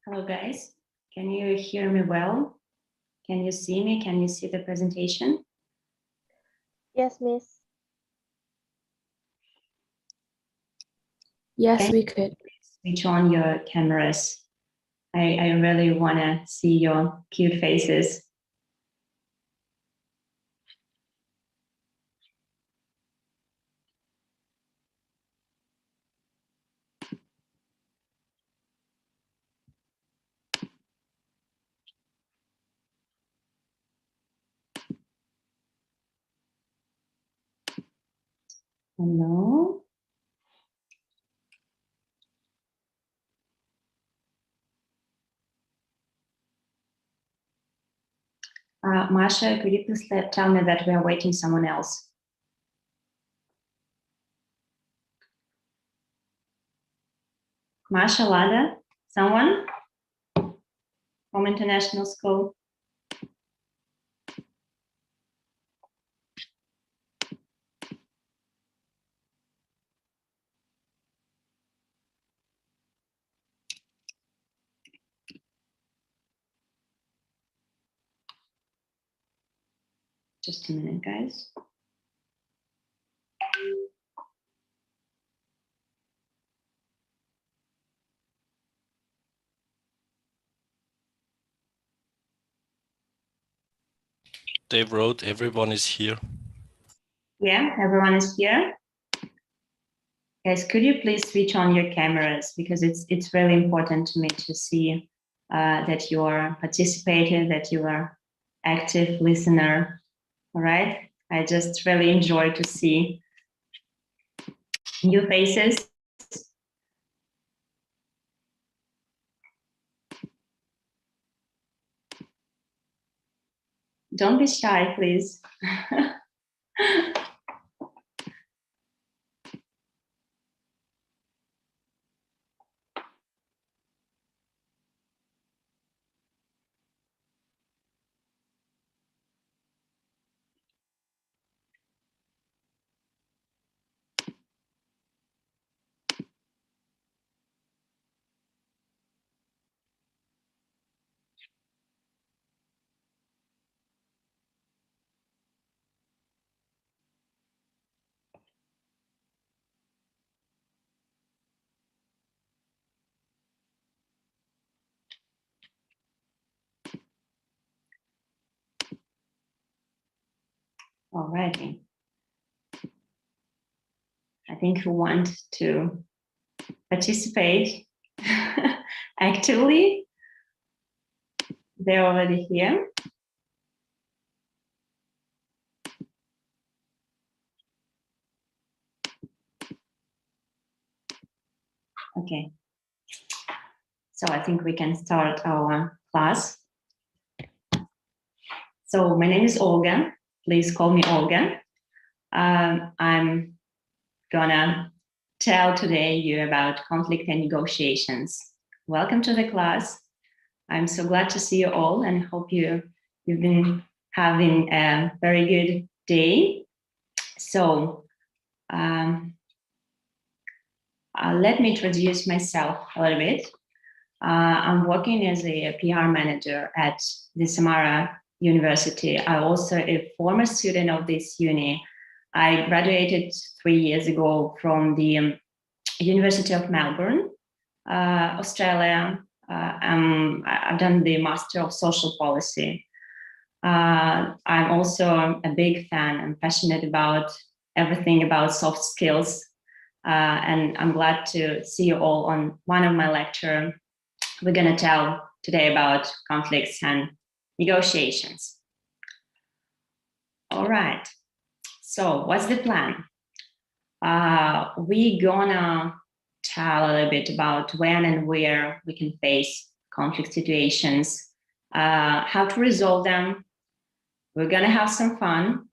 Hello, guys. Can you hear me well? Can you see me? Can you see the presentation? Yes, Miss. Yes, we could. Switch on your cameras. I really want to see your cute faces. Hello. Masha, could you please tell me that we are waiting someone else? Masha, Lada, someone from international school? Just a minute, guys. Dave wrote, everyone is here. Yeah, everyone is here. Guys, could you please switch on your cameras, because it's really important to me to see that you are participating, that you are active listener. All right. I just really enjoy to see new faces. Don't be shy, please. All righty. I think we want to participate actively. They're already here. Okay. So I think we can start our class. So my name is Olga. Please call me Olga. I'm gonna tell today you about conflict and negotiations. Welcome to the class. I'm so glad to see you all and hope you've been having a very good day. So let me introduce myself a little bit. I'm working as a PR manager at the Samara University. I'm also a former student of this uni. I graduated 3 years ago from the University of Melbourne, Australia. I've done the Master of Social Policy. I'm also a big fan. I'm passionate about everything about soft skills. And I'm glad to see you all on one of my lectures. We're going to tell today about conflicts and negotiations. All right. So what's the plan? We're gonna tell a little bit about when and where we can face conflict situations, how to resolve them. We're gonna have some fun,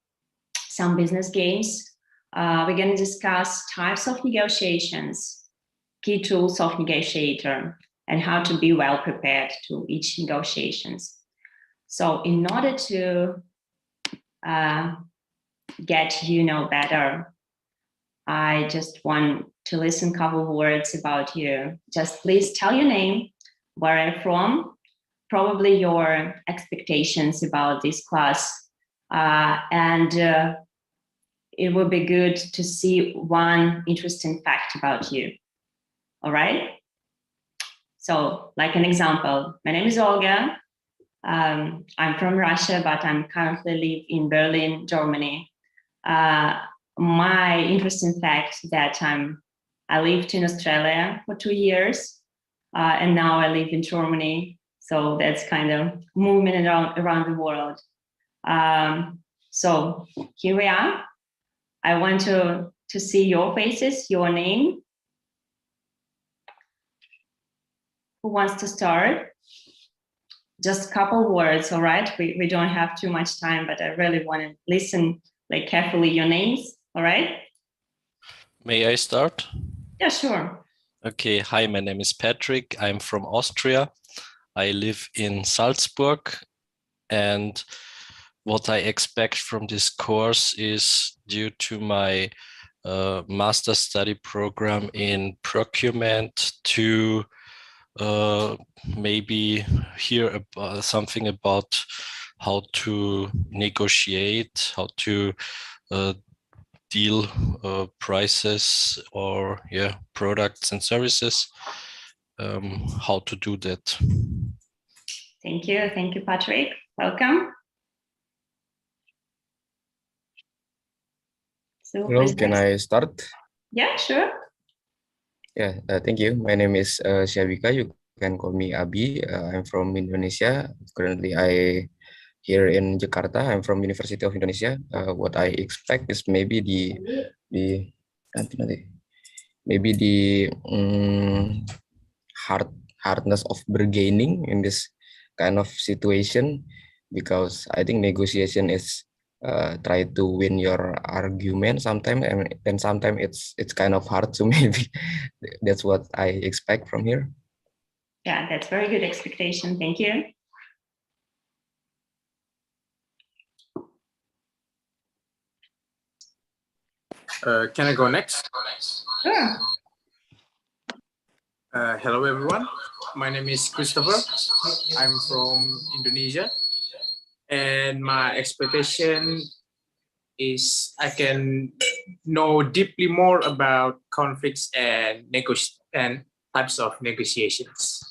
some business games. We're gonna discuss types of negotiations, key tools of negotiator, and how to be well prepared to each negotiations. So in order to get you know better, I just want to listen a couple words about you. Just please tell your name, where I'm from, probably your expectations about this class, and it would be good to see one interesting fact about you. All right? So, like an example, my name is Olga. I'm from Russia, but I'm currently live in Berlin, Germany. My interesting fact that I lived in Australia for 2 years, and now I live in Germany. So that's kind of moving around the world. So here we are. I want to see your faces, your name. Who wants to start? Just a couple words, all right? We don't have too much time, but I really want to listen like carefully your names, all right? May I start? Yeah, sure. Okay, hi, my name is Patrick. I'm from Austria. I live in Salzburg, and what I expect from this course is, due to my master study program in procurement, to maybe hear about something about how to negotiate, how to deal prices or products and services, how to do that. Thank you, Patrick. Welcome. So, Hello, can I start? Yeah, sure. Yeah, thank you. My name is Syabika. You can call me Abi. I'm from Indonesia. Currently, I here in Jakarta. I'm from University of Indonesia. What I expect is maybe the maybe the hardness of bargaining in this kind of situation, because I think negotiation is try to win your argument sometimes, and sometimes it's kind of hard. So maybe that's what I expect from here. Yeah, that's very good expectation. Thank you. Can I go next? Sure. Hello, everyone. My name is Christopher. I'm from Indonesia. And my expectation is I can know deeply more about conflicts and types of negotiations.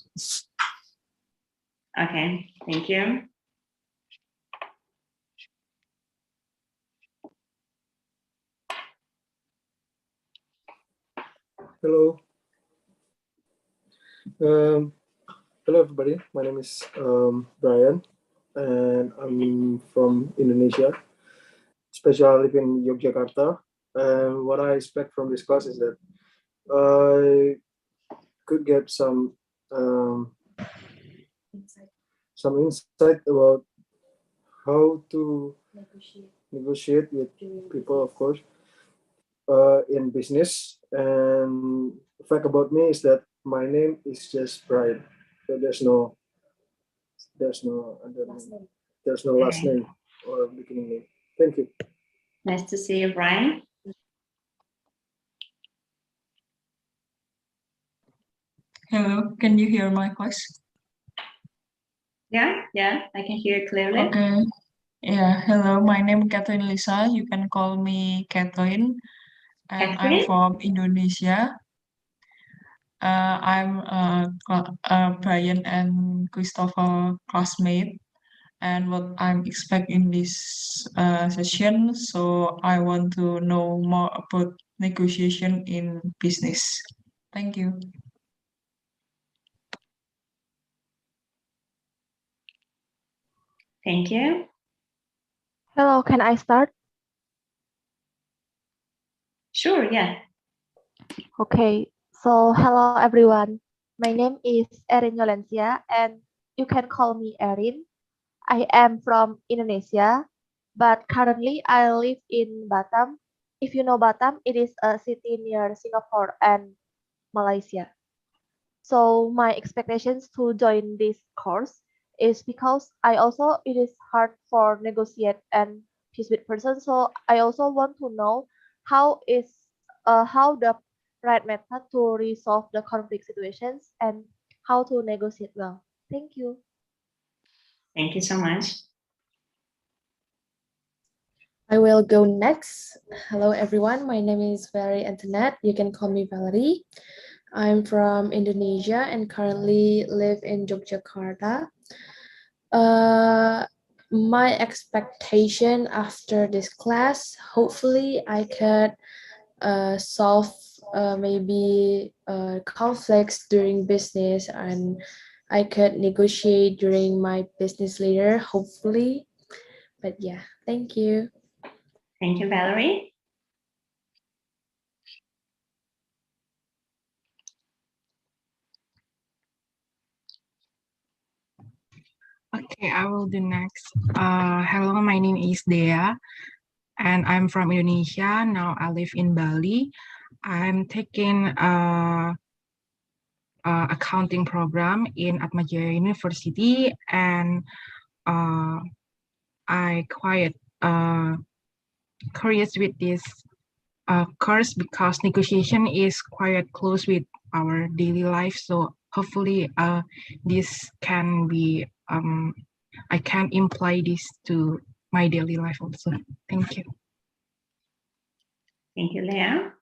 Okay, thank you. Hello. Hello, everybody. My name is Brian, and I'm from Indonesia. Especially, I live in Yogyakarta. And what I expect from this class is that I could get some insight about how to negotiate with people, of course, in business. And the fact about me is that my name is just Brian. So there's no last name or beginning name. Thank you. Nice to see you, Brian. Hello, can you hear my voice? Yeah, I can hear it clearly. Okay. Yeah, hello, my name is Catherine Lisa. You can call me Catherine, and I'm from Indonesia. I'm Brian and Christopher classmate, and what I'm expecting this session. So I want to know more about negotiation in business. Thank you. Thank you. Hello, can I start? Sure, yeah. Okay, so hello everyone. My name is Erin Yolencia and you can call me Erin. I am from Indonesia, but currently I live in Batam. If you know Batam, it is a city near Singapore and Malaysia. So my expectations to join this course is because it is hard for negotiate and peace with person. So I also want to know how how the right method to resolve the conflict situations and how to negotiate well. Thank you. Thank you so much. I will go next. Hello, everyone. My name is Valerie Antoinette. You can call me Valerie. I'm from Indonesia and currently live in Yogyakarta. My expectation after this class, hopefully I could solve maybe conflicts during business, and I could negotiate during my business later, hopefully. But yeah, thank you. Thank you, Valerie. Okay, I will do next. Hello, my name is Dea, and I'm from Indonesia. Now I live in Bali. I'm taking accounting program in Atmajaya University, and I quite curious with this course because negotiation is quite close with our daily life. So hopefully this can be I can imply this to my daily life also. Thank you. Thank you, Leah.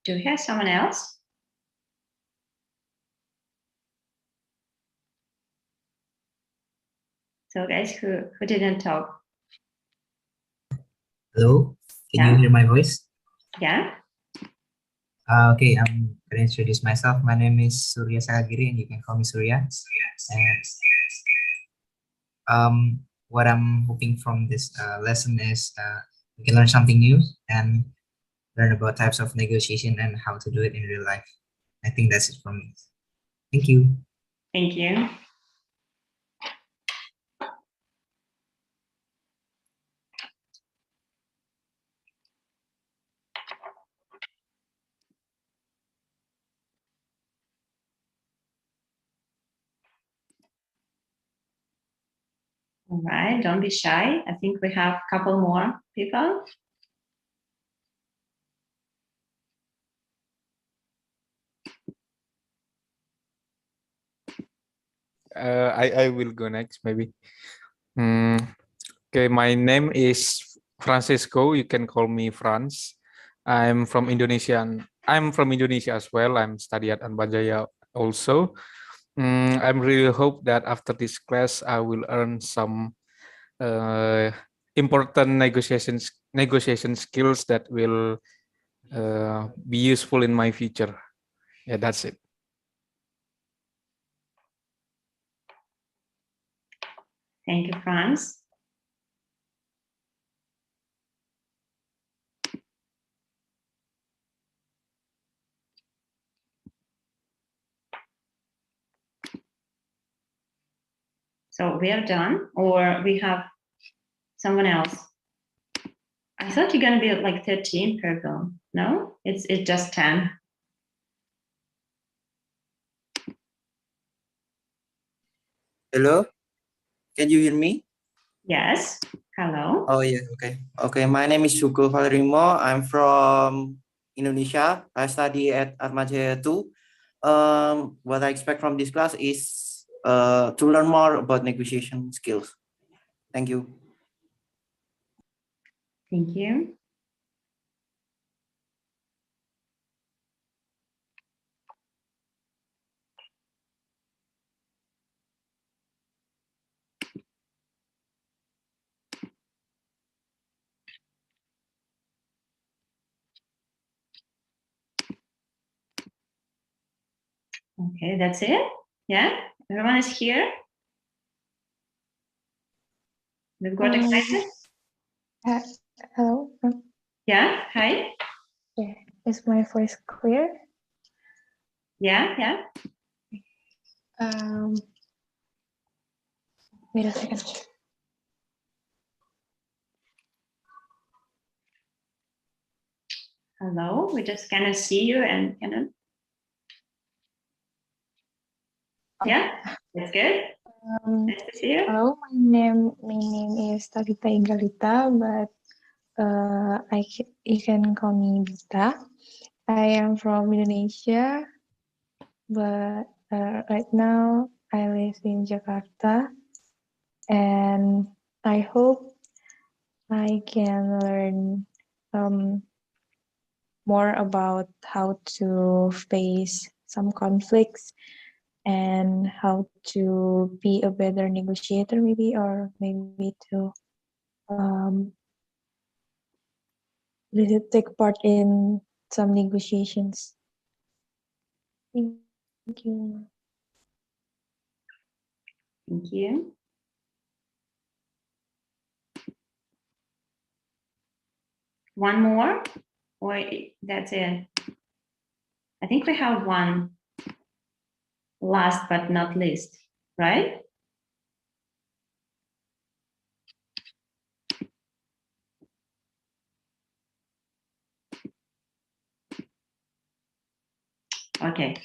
Do we have someone else? So guys, who didn't talk? Hello, can Yeah. you hear my voice? Yeah. Okay, I'm gonna introduce myself. My name is Surya Sagiri, and you can call me Surya. And what I'm hoping from this lesson is we can learn something new and learn about types of negotiation and how to do it in real life. I think that's it from me. Thank you. Thank you. All right, don't be shy. I think we have a couple more people. I will go next maybe. Okay, my name is Francisco. You can call me Franz. I'm from Indonesia. I'm from Indonesia as well. I'm study at Anbajaya also. I'm really hope that after this class I will earn some important negotiation skills that will be useful in my future. Yeah, that's it. Thank you, Franz. So we are done, or we have someone else? I thought you're gonna be at like 13 people. No, it's just 10. Hello, can you hear me? Yes. Hello. Oh yeah, okay. Okay, my name is Suko Valerimo. I'm from Indonesia. I study at Atmajaya 2. What I expect from this class is to learn more about negotiation skills. Thank you. Thank you. Okay, that's it. Yeah, everyone is here. We've got excited. Hello. Yeah. Hi. Yeah. Is my voice clear? Yeah. Yeah. Wait a second. Hello. We just kind of see you and kind of. Yeah, that's good. Nice to see you. Hello, my name is Tabita Ingalita, but you can call me Bita. I am from Indonesia, but right now I live in Jakarta, and I hope I can learn more about how to face some conflicts and how to be a better negotiator, maybe, or maybe to really take part in some negotiations. Thank you. Thank you. One more, or that's it? I think we have one last but not least, right? Okay.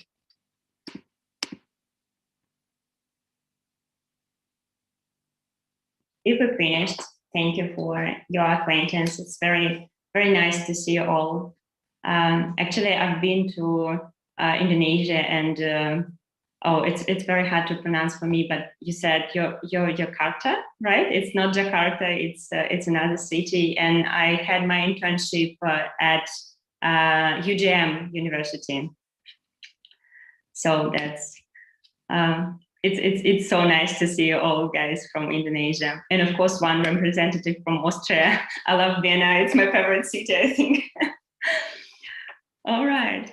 If we're finished, thank you for your acquaintance. It's very, very nice to see you all. Actually, I've been to Indonesia, and oh, it's very hard to pronounce for me. But you said you're Jakarta, right? It's not Jakarta. It's another city, and I had my internship at UGM University. So that's it's so nice to see you all guys from Indonesia, and of course one representative from Austria. I love Vienna. It's my favorite city, I think. All right.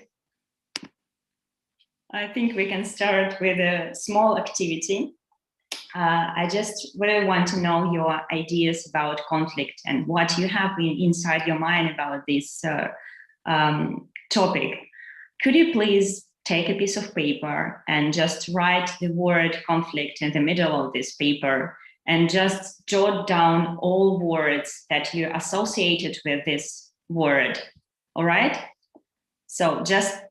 I think we can start with a small activity. I just really want to know your ideas about conflict and what you have inside your mind about this topic. Could you please take a piece of paper and just write the word conflict in the middle of this paper and just jot down all words that you associated with this word, all right? So just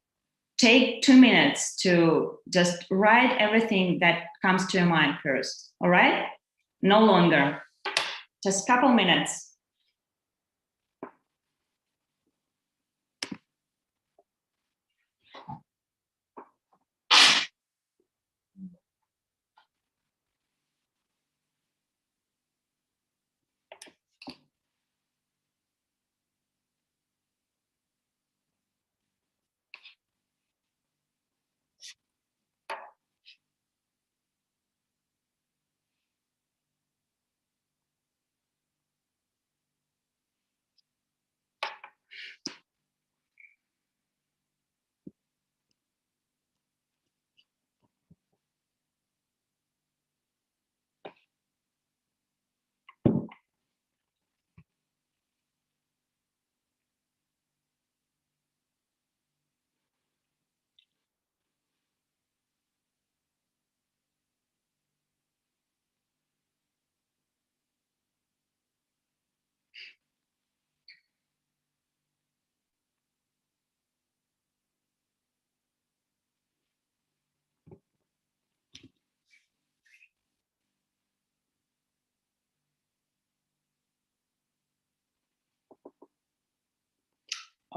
take 2 minutes to just write everything that comes to your mind first, all right? No longer, just a couple minutes.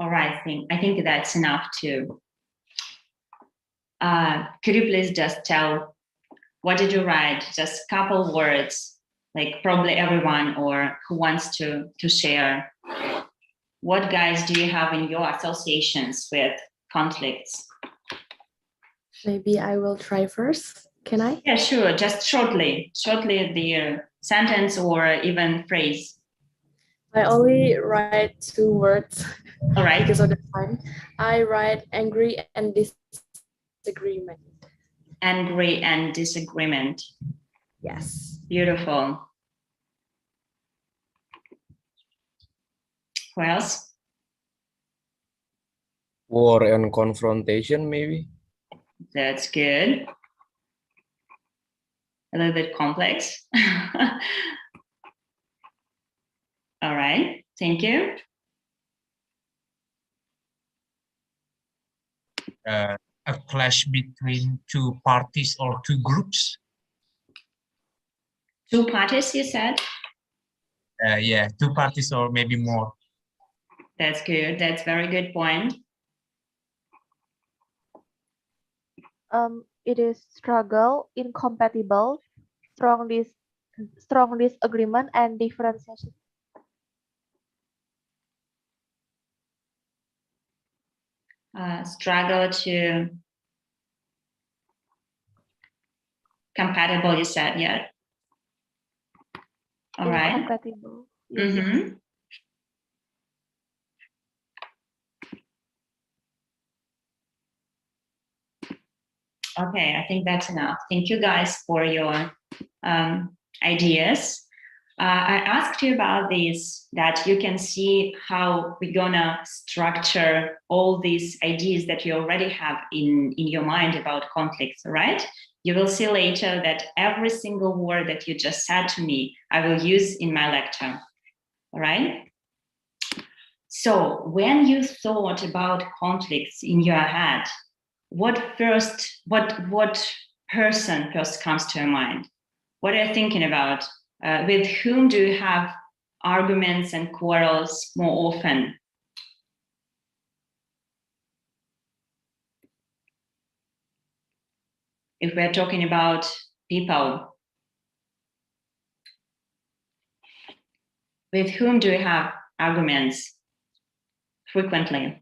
All right, I think that's enough too. Could you please just tell, what did you write? Just a couple words, like probably everyone or who wants to share. What guys do you have in your associations with conflicts? Maybe I will try first. Can I? Yeah, sure. Just shortly the sentence or even phrase. I only write 2 words. All right. Because of the time. I write angry and disagreement. Angry and disagreement. Yes. Beautiful. Who else? War and confrontation, maybe. That's good. A little bit complex. All right, thank you. A clash between two parties or two groups. Two parties, you said? Yeah, two parties or maybe more. That's good. That's very good point. It is struggle, incompatible, strong disagreement, and differentiation. Struggle to compatible, you said, yeah. All right. Incompatible. Yes. Mm-hmm. Okay, I think that's enough. Thank you guys for your ideas. I asked you about this, that you can see how we're gonna structure all these ideas that you already have in your mind about conflicts, right? You will see later that every single word that you just said to me, I will use in my lecture, all right? So when you thought about conflicts in your head, what person first comes to your mind? What are you thinking about? With whom do you have arguments and quarrels more often? If we're talking about people, with whom do you have arguments frequently?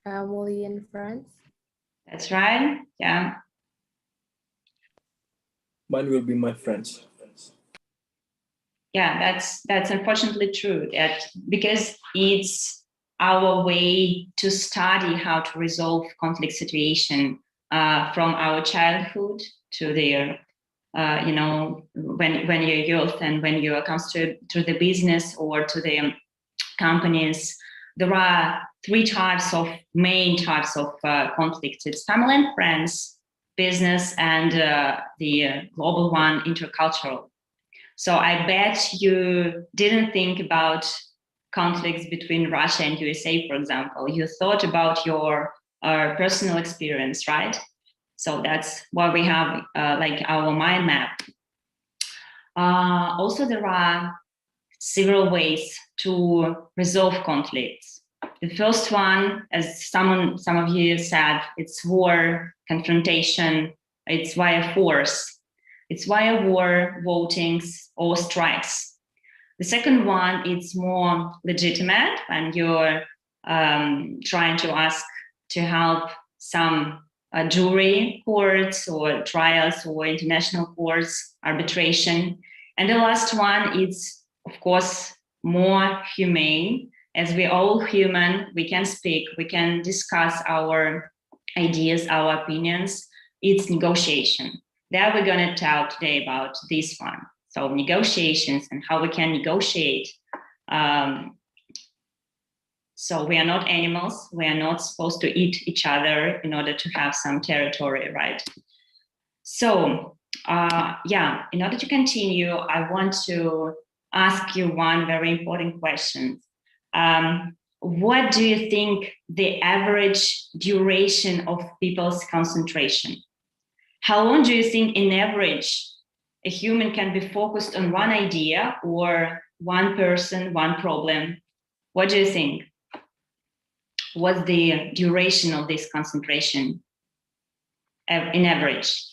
Family and friends. That's right. Yeah. Mine will be my friends. Yeah, that's unfortunately true. That because it's our way to study how to resolve conflict situation from our childhood to their, you know, when you're youth and when you comes to the business or to the companies. There are main types of conflicts. It's family and friends, business, and the global one, intercultural. So I bet you didn't think about conflicts between Russia and USA, for example. You thought about your personal experience, right? So that's why we have like our mind map. Also, there are several ways to resolve conflicts. The first one, as some of you said, it's war, confrontation, it's via force. It's via war, votings, or strikes. The second one, it's more legitimate when you're trying to ask to help some jury courts or trials or international courts, arbitration. And the last one is, of course, more humane. As we're all human, we can speak, we can discuss our ideas, our opinions. It's negotiation. That we're going to talk today about this one. So negotiations and how we can negotiate. So we are not animals. We are not supposed to eat each other in order to have some territory, right? So yeah, in order to continue, I want to ask you one very important question. What do you think the average duration of people's concentration? How long do you think, in average, a human can be focused on one idea or one person, one problem? What do you think? What's the duration of this concentration in average?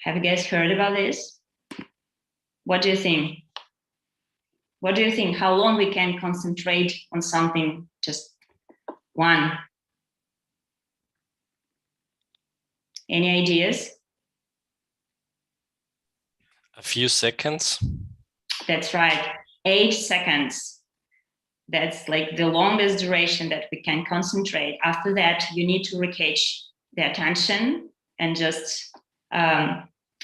Have you guys heard about this? What do you think? What do you think? How long we can concentrate on something, just one? Any ideas? A few seconds. That's right, 8 seconds. That's like the longest duration that we can concentrate. After that, you need to recatch the attention and just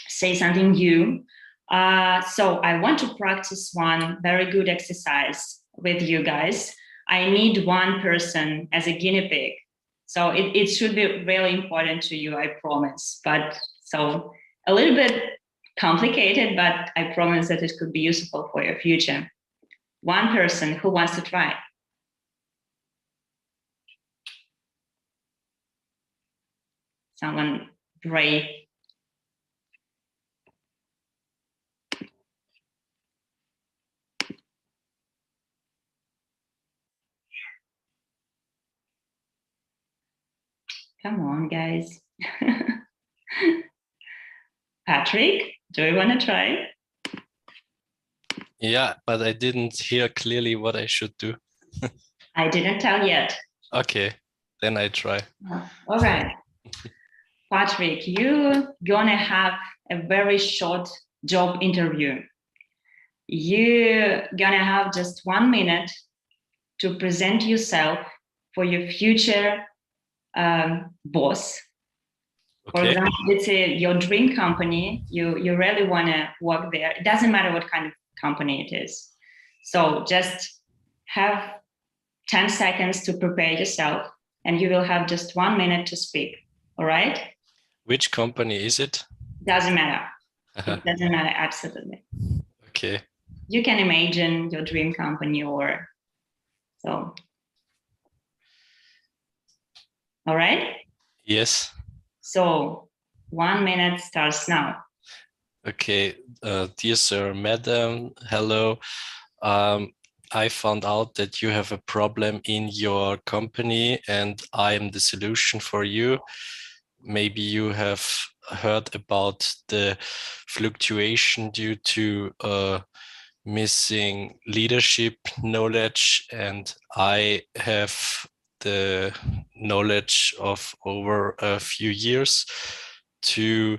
say something new. So I want to practice one very good exercise with you guys. I need one person as a guinea pig. So it should be really important to you, I promise. But so a little bit complicated, but I promise that it could be useful for your future. One person who wants to try. Someone brave. Come on, guys. Patrick, do you want to try? Yeah, but I didn't hear clearly what I should do. I didn't tell yet. Okay, then I try. All right. Patrick, you're gonna have a very short job interview. You're gonna have just 1 minute to present yourself for your future boss. For Okay. example, let's say your dream company, you really wanna work there. It doesn't matter what kind of company it is. So just have 10 seconds to prepare yourself, and you will have just 1 minute to speak. All right? Which company is it? Doesn't matter. It doesn't matter, absolutely. Okay. You can imagine your dream company or so. All right? Yes. So 1 minute starts now. Okay. Dear sir, madam, hello. I found out that you have a problem in your company and I am the solution for you. Maybe you have heard about the fluctuation due to missing leadership knowledge, and I have the knowledge of over a few years to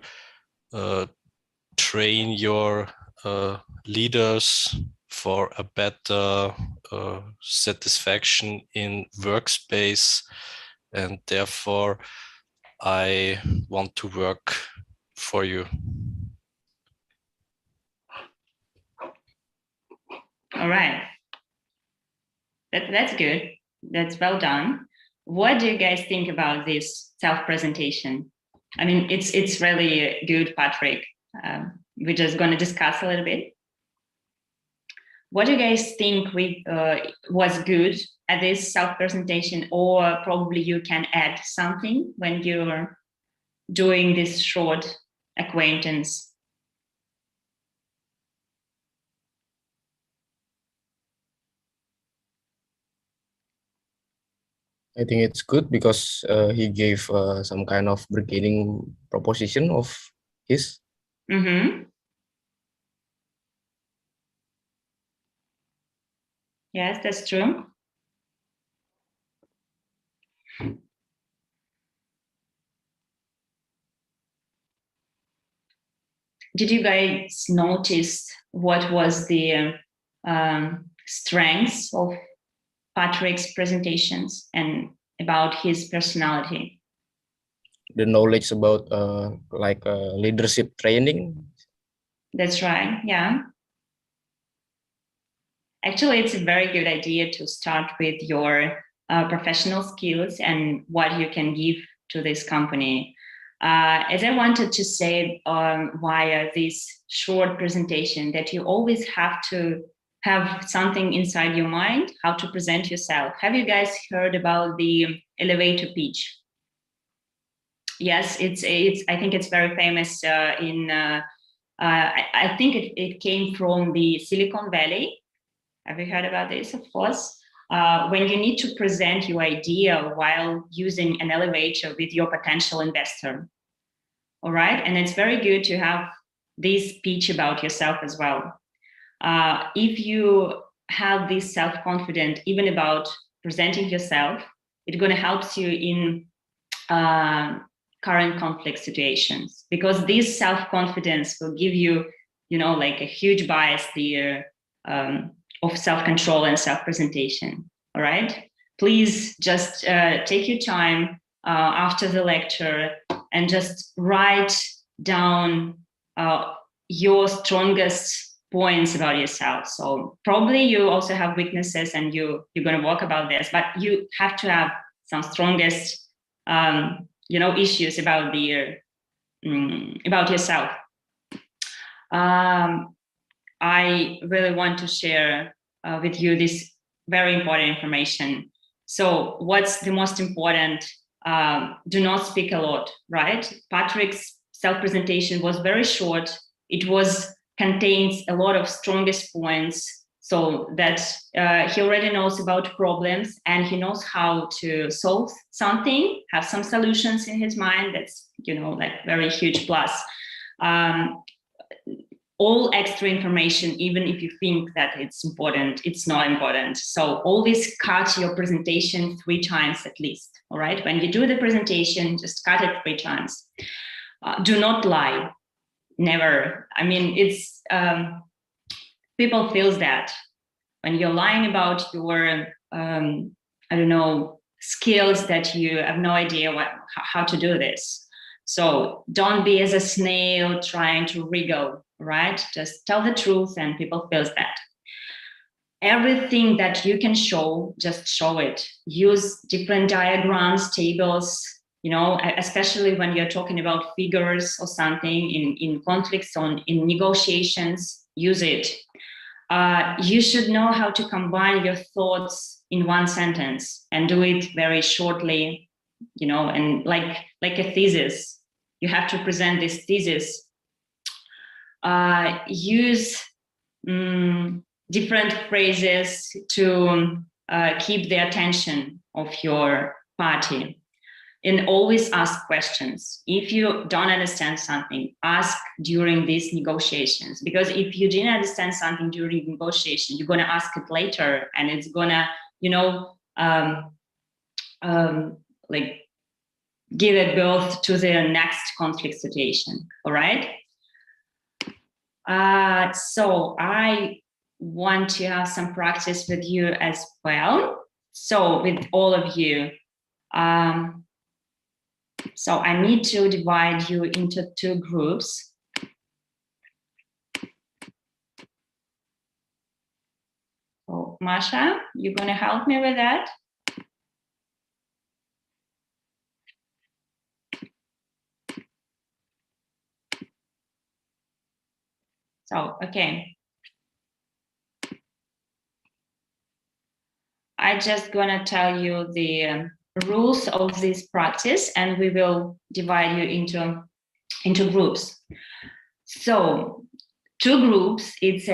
train your leaders for a better satisfaction in workspace, and therefore I want to work for you. All right. That's good. That's well done. What do you guys think about this self-presentation? I mean, it's really good, Patrick. We're just going to discuss a little bit. What do you guys think was good at this self-presentation, or probably you can add something when you're doing this short acquaintance? I think it's good because he gave some kind of beginning proposition of his. Mm-hmm. Yes, that's true. Did you guys notice what was the strengths of Patrick's presentations and about his personality? The knowledge about leadership training. That's right, yeah. Actually, it's a very good idea to start with your professional skills and what you can give to this company. As I wanted to say via this short presentation, that you always have to have something inside your mind, how to present yourself. Have you guys heard about the elevator pitch? Yes, I think it's very famous I think it came from the Silicon Valley. Have you heard about this? Of course. When you need to present your idea while using an elevator with your potential investor. All right. And it's very good to have this speech about yourself as well. If you have this self-confidence, even about presenting yourself, it's going to help you in current conflict situations, because this self-confidence will give you, like a huge bias there of self-control and self-presentation. All right. Please just take your time after the lecture and just write down your strongest points about yourself. So probably you also have weaknesses and you're going to talk about this, but you have to have some strongest issues about about yourself. I really want to share with you this very important information. So what's the most important do not speak a lot, right? Patrick's self-presentation was very short. It contains a lot of strongest points, so that he already knows about problems and he knows how to solve something, have some solutions in his mind. That's, like very huge plus. All extra information, even if you think that it's important, it's not important. So always cut your presentation 3 times at least, all right? When you do the presentation, just cut it 3 times. Do not lie, never. I mean, it's, people feels that when you're lying about your, I don't know, skills, that you have no idea how to do this. So don't be as a snail trying to wriggle, right? Just tell the truth and people feels that. Everything that you can show, just show it. Use different diagrams, tables, especially when you're talking about figures or something in conflicts, in negotiations, use it. You should know how to combine your thoughts in one sentence and do it very shortly, and like a thesis. You have to present this thesis. Use different phrases to keep the attention of your party. And always ask questions. If you don't understand something, ask during these negotiations. Because if you didn't understand something during negotiation, you're gonna ask it later, and it's gonna, like give it birth to the next conflict situation. All right. So I want to have some practice with you as well. So with all of you. So I need to divide you into 2 groups. So Masha, you're going to help me with that? So, okay. I'm just going to tell you the rules of this practice, and we will divide you into groups. So 2 groups, it's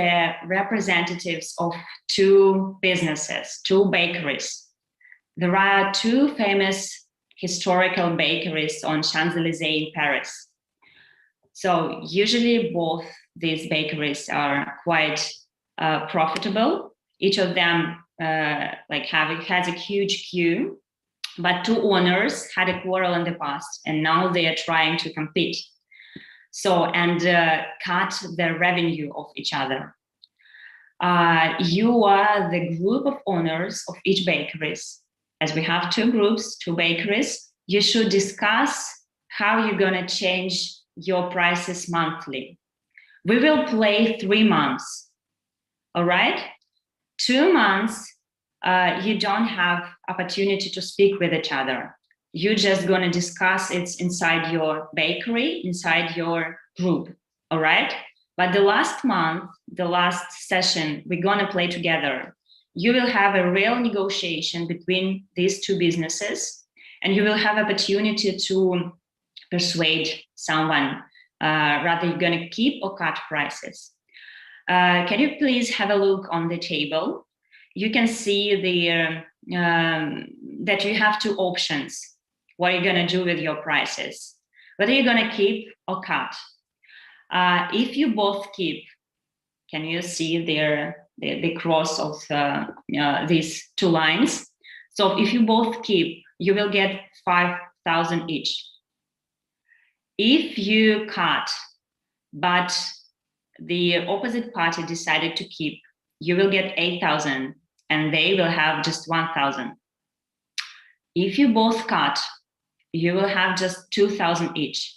representatives of 2 businesses, 2 bakeries. There are 2 famous historical bakeries on Champs-Élysées in Paris. So usually both these bakeries are quite profitable. Each of them has a huge queue, but 2 owners had a quarrel in the past, and now they are trying to compete. So, and cut the revenue of each other. You are the group of owners of each bakeries. As we have 2 groups, 2 bakeries, you should discuss how you're gonna change your prices monthly. We will play 3 months, all right? 2 months, you don't have opportunity to speak with each other. You're just gonna discuss it inside your bakery, inside your group, all right? But the last month, the last session, we're gonna play together. You will have a real negotiation between these 2 businesses, and you will have opportunity to persuade someone, rather you're gonna keep or cut prices. Can you please have a look on the table? You can see that you have 2 options. What are you gonna do with your prices? Whether you're gonna keep or cut. If you both keep, can you see the cross of these 2 lines? So if you both keep, you will get 5,000 each. If you cut, but the opposite party decided to keep, you will get 8,000 and they will have just 1,000. If you both cut, you will have just 2,000 each.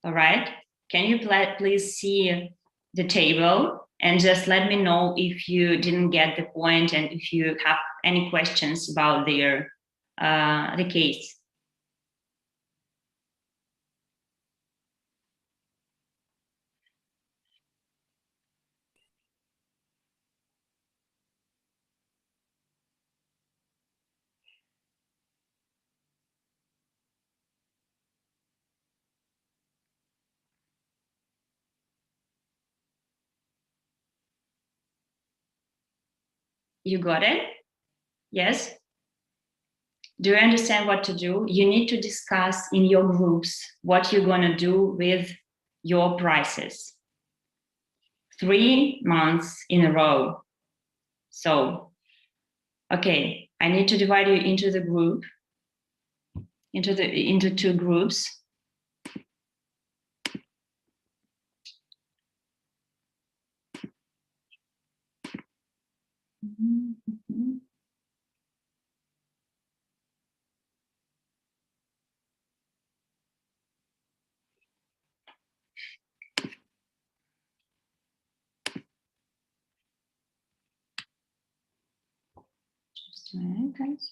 All right, can you please see the table and just let me know if you didn't get the point and if you have any questions about the case. You got it? Yes? Do you understand what to do? You need to discuss in your groups what you're going to do with your prices. 3 months in a row. So, okay, I need to divide you into the group, into 2 groups. Just a minute, guys.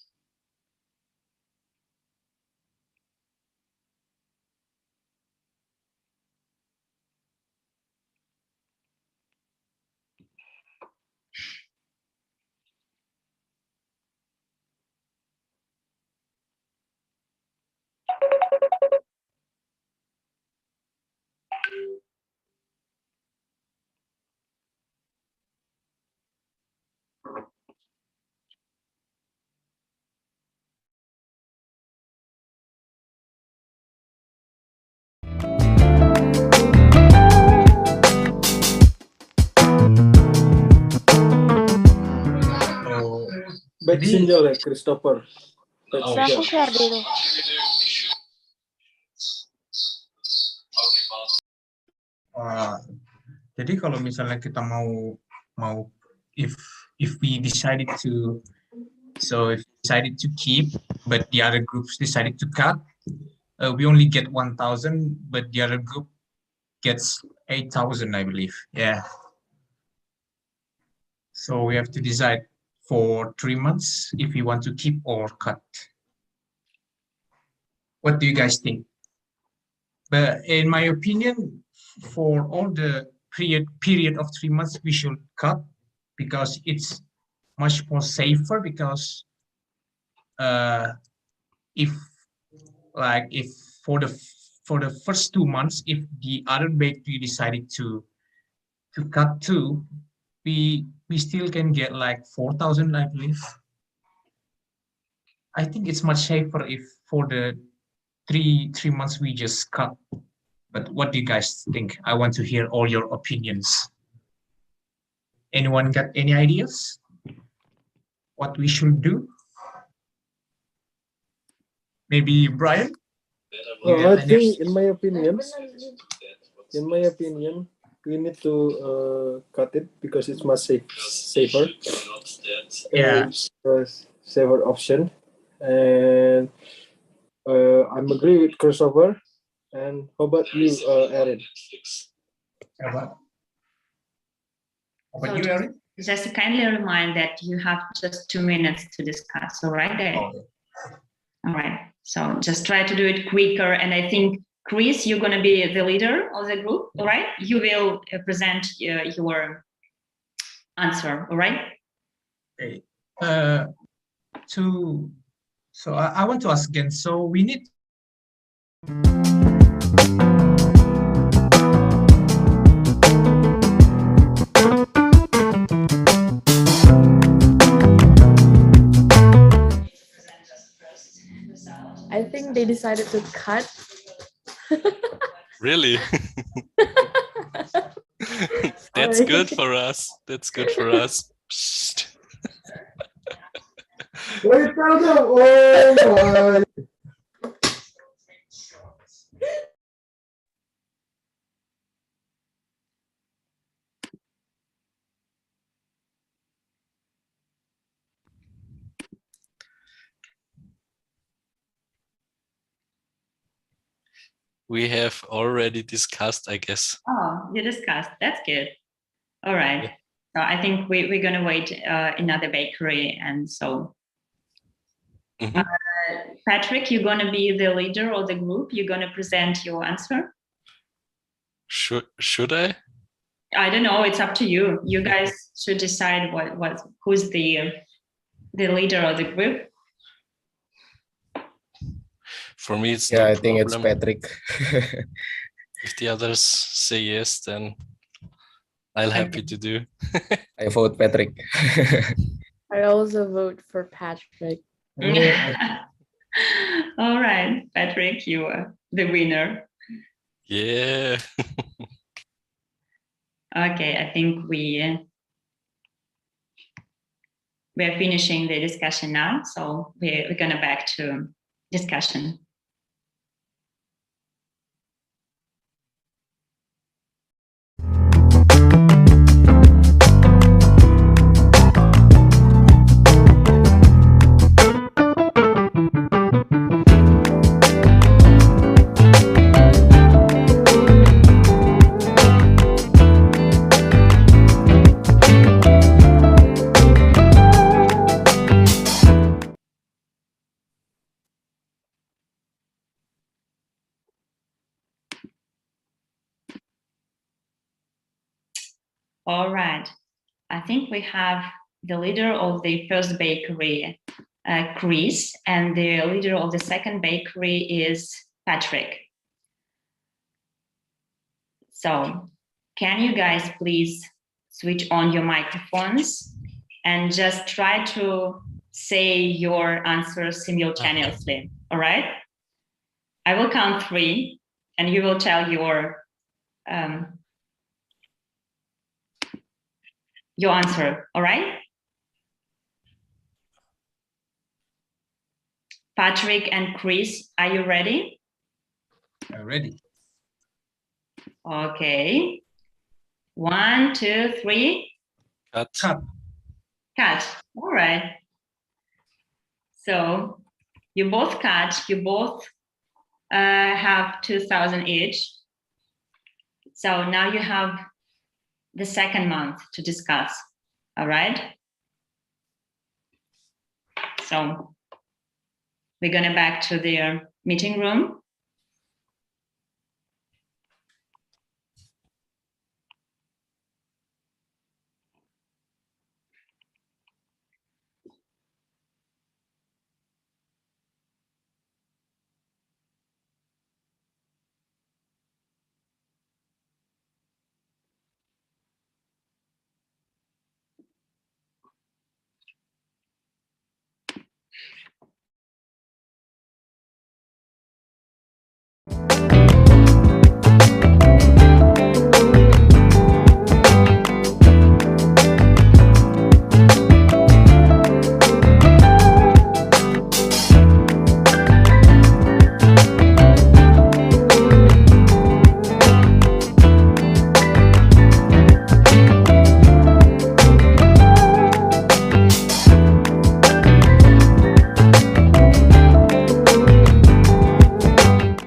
Back single ya, Christopher. Back Udah aku single. share deh tuh. Jadi kalau misalnya kita mau if we decided to keep but the other groups decided to cut, we only get 1,000 but the other group gets 8,000, I believe. Yeah. So we have to decide for 3 months if we want to keep or cut. What do you guys think? But in my opinion, for all the period of 3 months, we should cut because it's much more safer. Because if for the first 2 months, if the other bakery decided to cut too, we still can get like 4,000, I believe. I think it's much safer if for the three months we just cut. But what do you guys think? I want to hear all your opinions. Anyone got any ideas? What we should do? Maybe Brian? I think, in my opinion, we need to cut it because it's much safer. Yeah. It's a safer option. And I'm agree with Christopher. And how about you, Erin? How about you, Erin? Just kindly remind that you have just 2 minutes to discuss, all right? Okay. All right, so just try to do it quicker. And I think, Chris, you're going to be the leader of the group, all right? You will present your answer, all right? Okay. So I want to ask again. So we need. I think they decided to cut. Really? That's good for us. That's good for us. Wait, oh my. We have already discussed, I guess. Oh, you discussed. That's good. All right. Yeah. So I think we're going to wait another bakery. And so, Patrick, you're going to be the leader of the group. You're going to present your answer. Should I? I don't know. It's up to you. You guys should decide who's the leader of the group. For me, it's I think it's Patrick. If the others say yes, then I'll happy to do. I vote Patrick. I also vote for Patrick. All right, Patrick, you are the winner. Yeah. Okay, I think we're finishing the discussion now, so we're gonna back to discussion. All right, I think we have the leader of the first bakery, Chris, and the leader of the second bakery is Patrick. So can you guys please switch on your microphones and just try to say your answers simultaneously, all right? I will count 3 and you will tell your answer, all right? Patrick and Chris, are you ready? Ready. Okay. 1, 2, 3. Cut. Cut. All right. So you both cut. You both have 2,000 each. So now you have the second month to discuss. All right. So we're gonna back to the meeting room.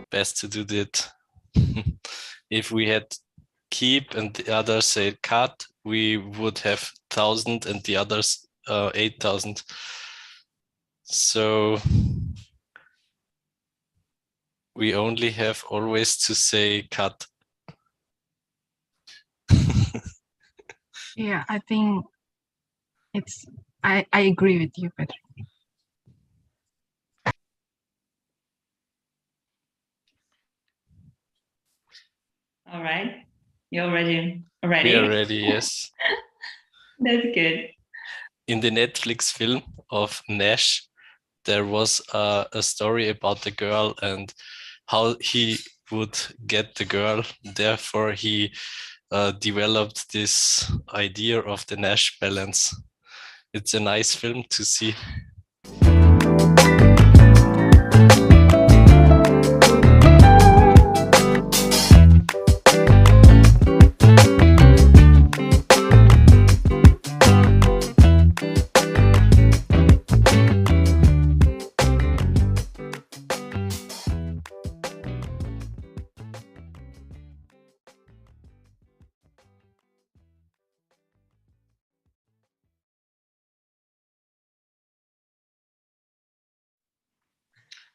Best to do that. If we had keep and the others say cut, we would have 1,000 and the others 8,000. So we only have always to say cut. Yeah, I think I agree with you, Patrick. All right. You're ready? Ready? We are ready, yes. That's good. In the Netflix film of Nash, there was a story about the girl and how he would get the girl. Therefore, he developed this idea of the Nash balance. It's a nice film to see.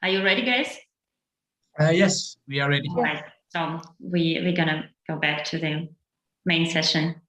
Are you ready, guys? Yes, we are ready. All right. So we're gonna go back to the main session.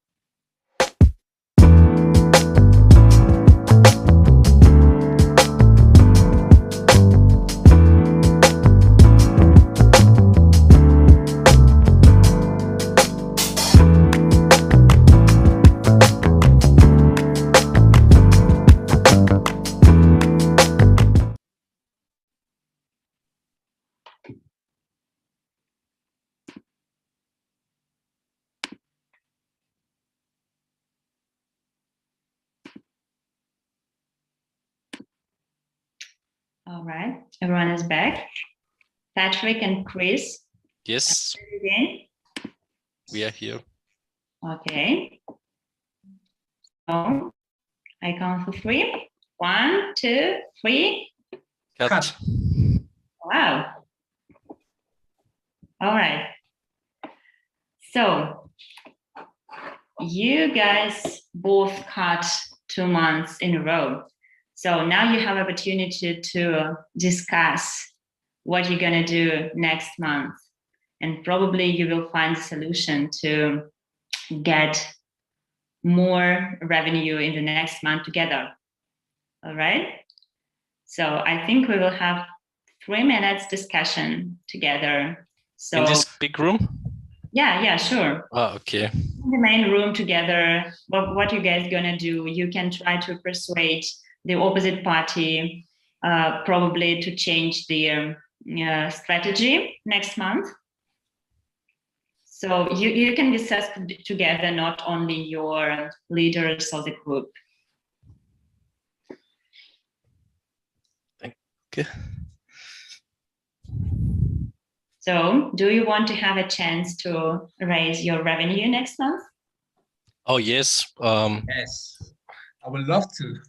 All right, everyone is back. Patrick and Chris. Yes, Again. we are here. Okay. So I count for 3. 1, 2, 3. Cut. Wow. All right. So you guys both cut 2 months in a row. So now you have opportunity to discuss what you're gonna do next month. And probably you will find a solution to get more revenue in the next month together. All right. So I think we will have 3 minutes discussion together. So In this big room? yeah, sure. Oh, okay. In the main room together, what you guys gonna do? You can try to persuade the opposite party, probably to change their strategy next month. So you can discuss together, not only your leaders of the group. Okay. So do you want to have a chance to raise your revenue next month? Oh, yes. Yes, I would love to.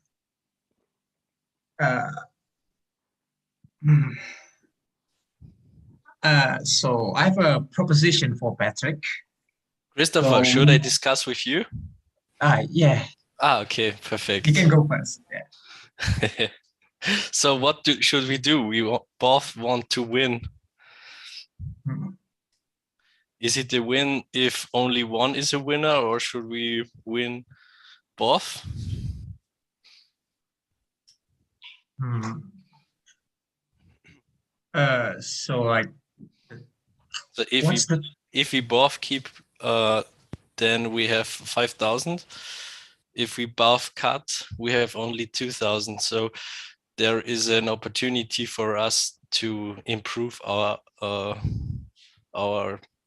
So I have a proposition for Patrick. Christopher, So- should I discuss with you? Yeah, Okay, perfect. you can go first. Yeah. So what should we do? We both want to win. Mhm. Is it a win if only one is a winner, or should we win both? So like, So if we both keep, then we have 5,000. If we both cut, we have only 2,000. So there is an opportunity for us to improve our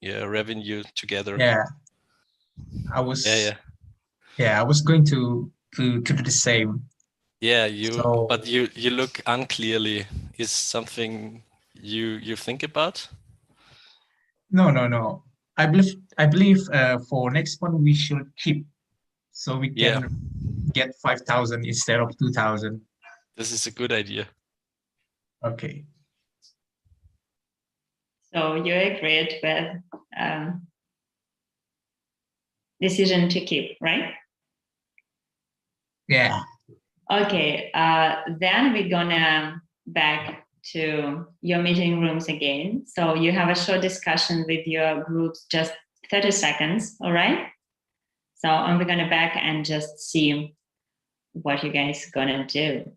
revenue together. yeah, I was. Yeah. Yeah, I was going to do the same. Yeah, So- but you look unclearly. Is something you think about? No. I believe for next one we should keep, so we can Yeah. get 5,000 instead of 2,000. This is a good idea. Okay. So you agreed with decision to keep, right? Yeah. Okay, then we're gonna back to your meeting rooms again. So you have a short discussion with your groups, just 30 seconds, all right? So we're gonna back and just see what you guys gonna do.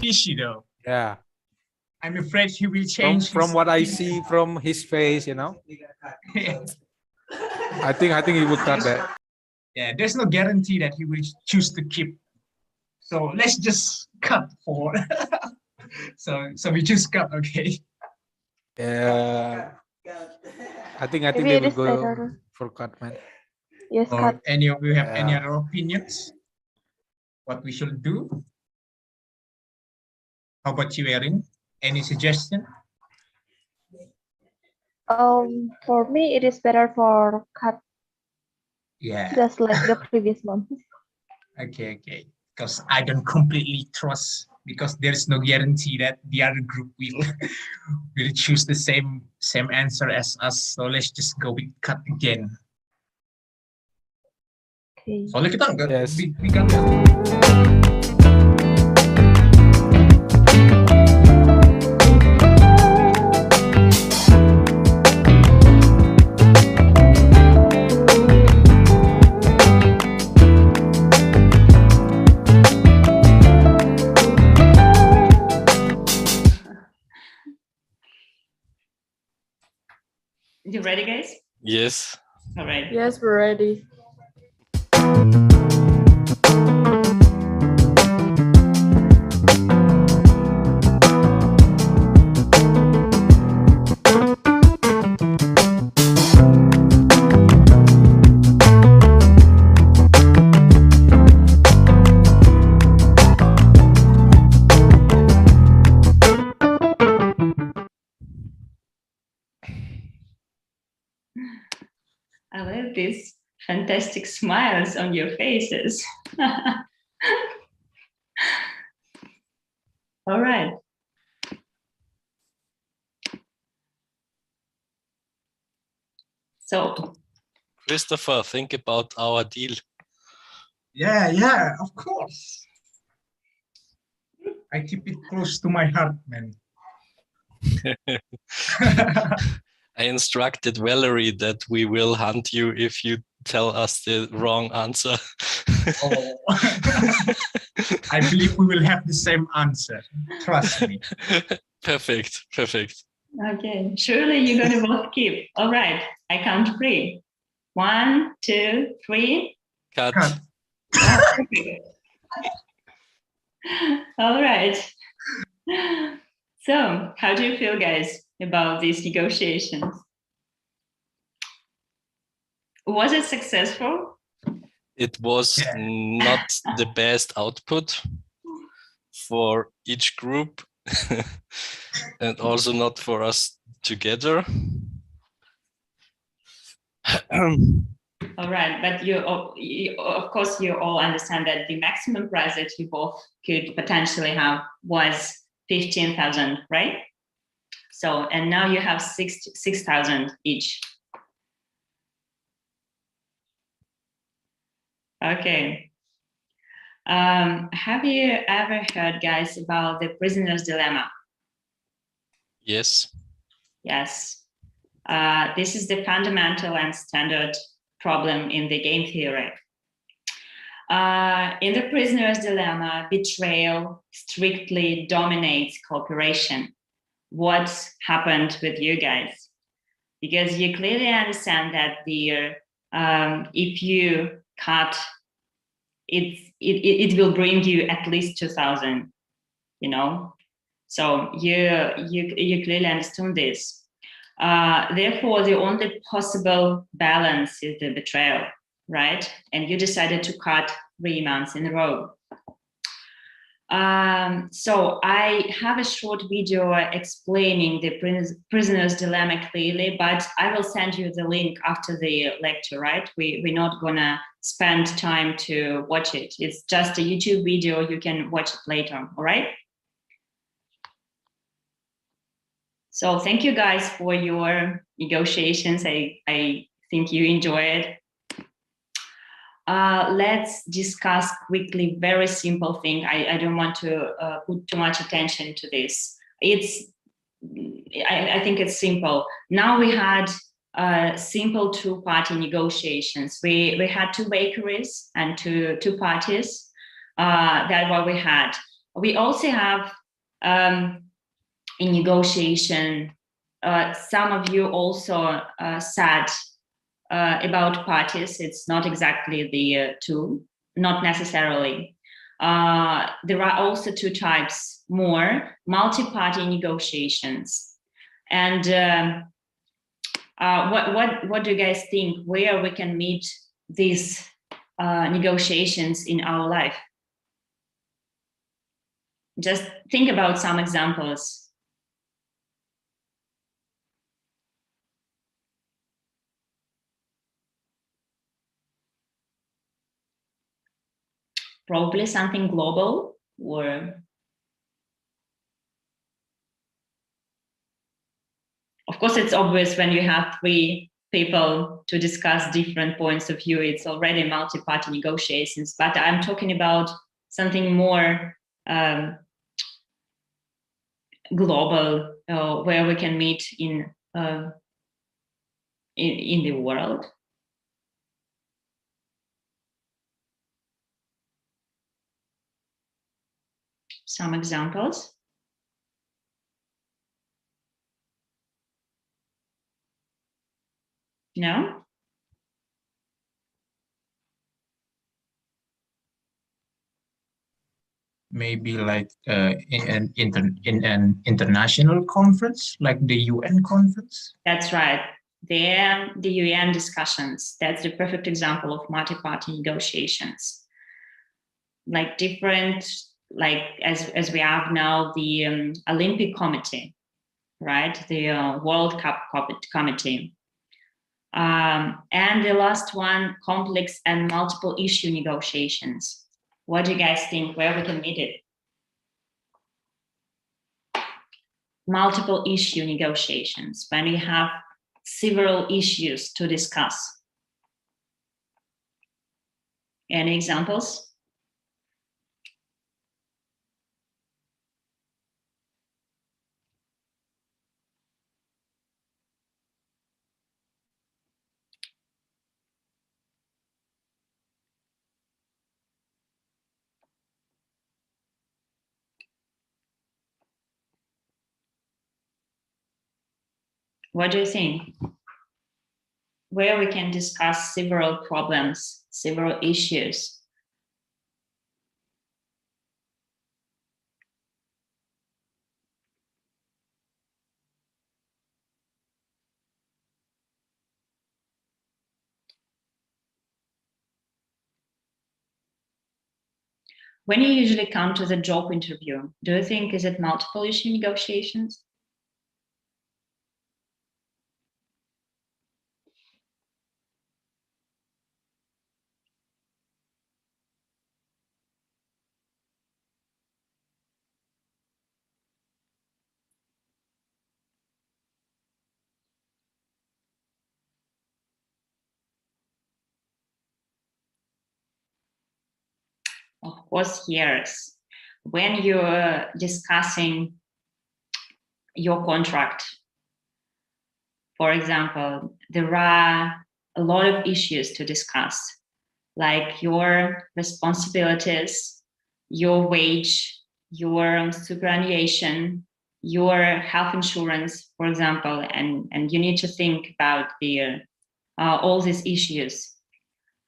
Fishy though. Yeah. I'm afraid he will change. From his what I opinion. see from his face, Yeah. I think he would cut that. Yeah, there's no guarantee that he will choose to keep. So let's just cut for. so we just cut, okay? Yeah. I think Maybe they it will is go better. for cut, man. Yes, Or cut. any of you have any Yeah. other opinions? What we should do? How about you, Erin? Any suggestion? For me, it is better for cut, Yeah. just like the previous month. Okay. Because I don't completely trust, because there is no guarantee that the other group will will choose the same answer as us. So let's just go with cut again. Okay. Soalnya kita nggak Yes. we got ready, guys? Yes. All right. Yes, we're ready. I love these fantastic smiles on your faces. All right. So, Christopher, think about our deal. Yeah, of course. I keep it close to my heart, man. I instructed Valerie that we will hunt you if you tell us the wrong answer. Oh. I believe we will have the same answer. Trust me. Perfect. okay, surely you're going to both keep. All right, I count 3. 1, 2, 3. Cut. All right. So, how do you feel, guys, about these negotiations? Was it successful? It was not the best output for each group and also not for us together. All right, but you, of course, you all understand that the maximum prize that you both could potentially have was 15,000, right? So, and now you have 6,000 each. Okay. Have you ever heard, guys, about the prisoner's dilemma? Yes. Yes. This is the fundamental and standard problem in the game theory. In the prisoner's dilemma, betrayal strictly dominates cooperation. What's happened with you guys? Because you clearly understand that if you cut, it will bring you at least 2,000, you know? So you clearly understand this. Therefore, the only possible balance is the betrayal, right? And you decided to cut 3 months in a row. So I have a short video explaining the prisoner's dilemma clearly, but I will send you the link after the lecture, right? We're not gonna spend time to watch it. It's just a YouTube video. You can watch it later, all right? So thank you guys for your negotiations. I think you enjoy it. Let's discuss quickly, very simple thing. I don't want to put too much attention to this. I think it's simple. Now we had simple 2-party negotiations. We had 2 bakeries and two parties. That's what we had. We also have in negotiation, some of you also said about parties. It's not exactly the 2, not necessarily. There are also 2 types more, multi-party negotiations. And what do you guys think, where we can meet these negotiations in our life? Just think about some examples. Probably something global, or of course it's obvious when you have 3 people to discuss different points of view, it's already multi-party negotiations, but I'm talking about something more global, where we can meet in the world. Some examples. No? Maybe like in an international conference, like the UN conference. That's right. The UN discussions. That's the perfect example of multi-party negotiations. Like different, like as we have now the Olympic Committee, right? The World Cup Committee. And the last one, complex and multiple issue negotiations. What do you guys think? Where we can meet it? Multiple issue negotiations, when we have several issues to discuss. Any examples? What do you think? Where we can discuss several problems, several issues? When you usually come to the job interview, do you think is it multiple issue negotiations? Of course, yes. When you're discussing your contract, for example, there are a lot of issues to discuss, like your responsibilities, your wage, your superannuation, your health insurance, for example, and you need to think about all these issues.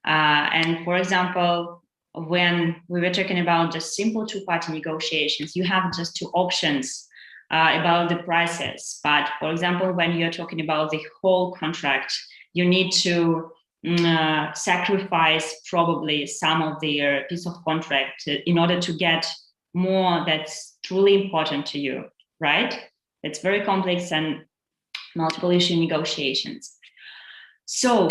And for example, when we were talking about just simple two-party negotiations, you have just two options about the prices. But for example, when you're talking about the whole contract, you need to sacrifice probably some of the piece of contract in order to get more that's truly important to you, right? It's very complex and multiple issue negotiations. So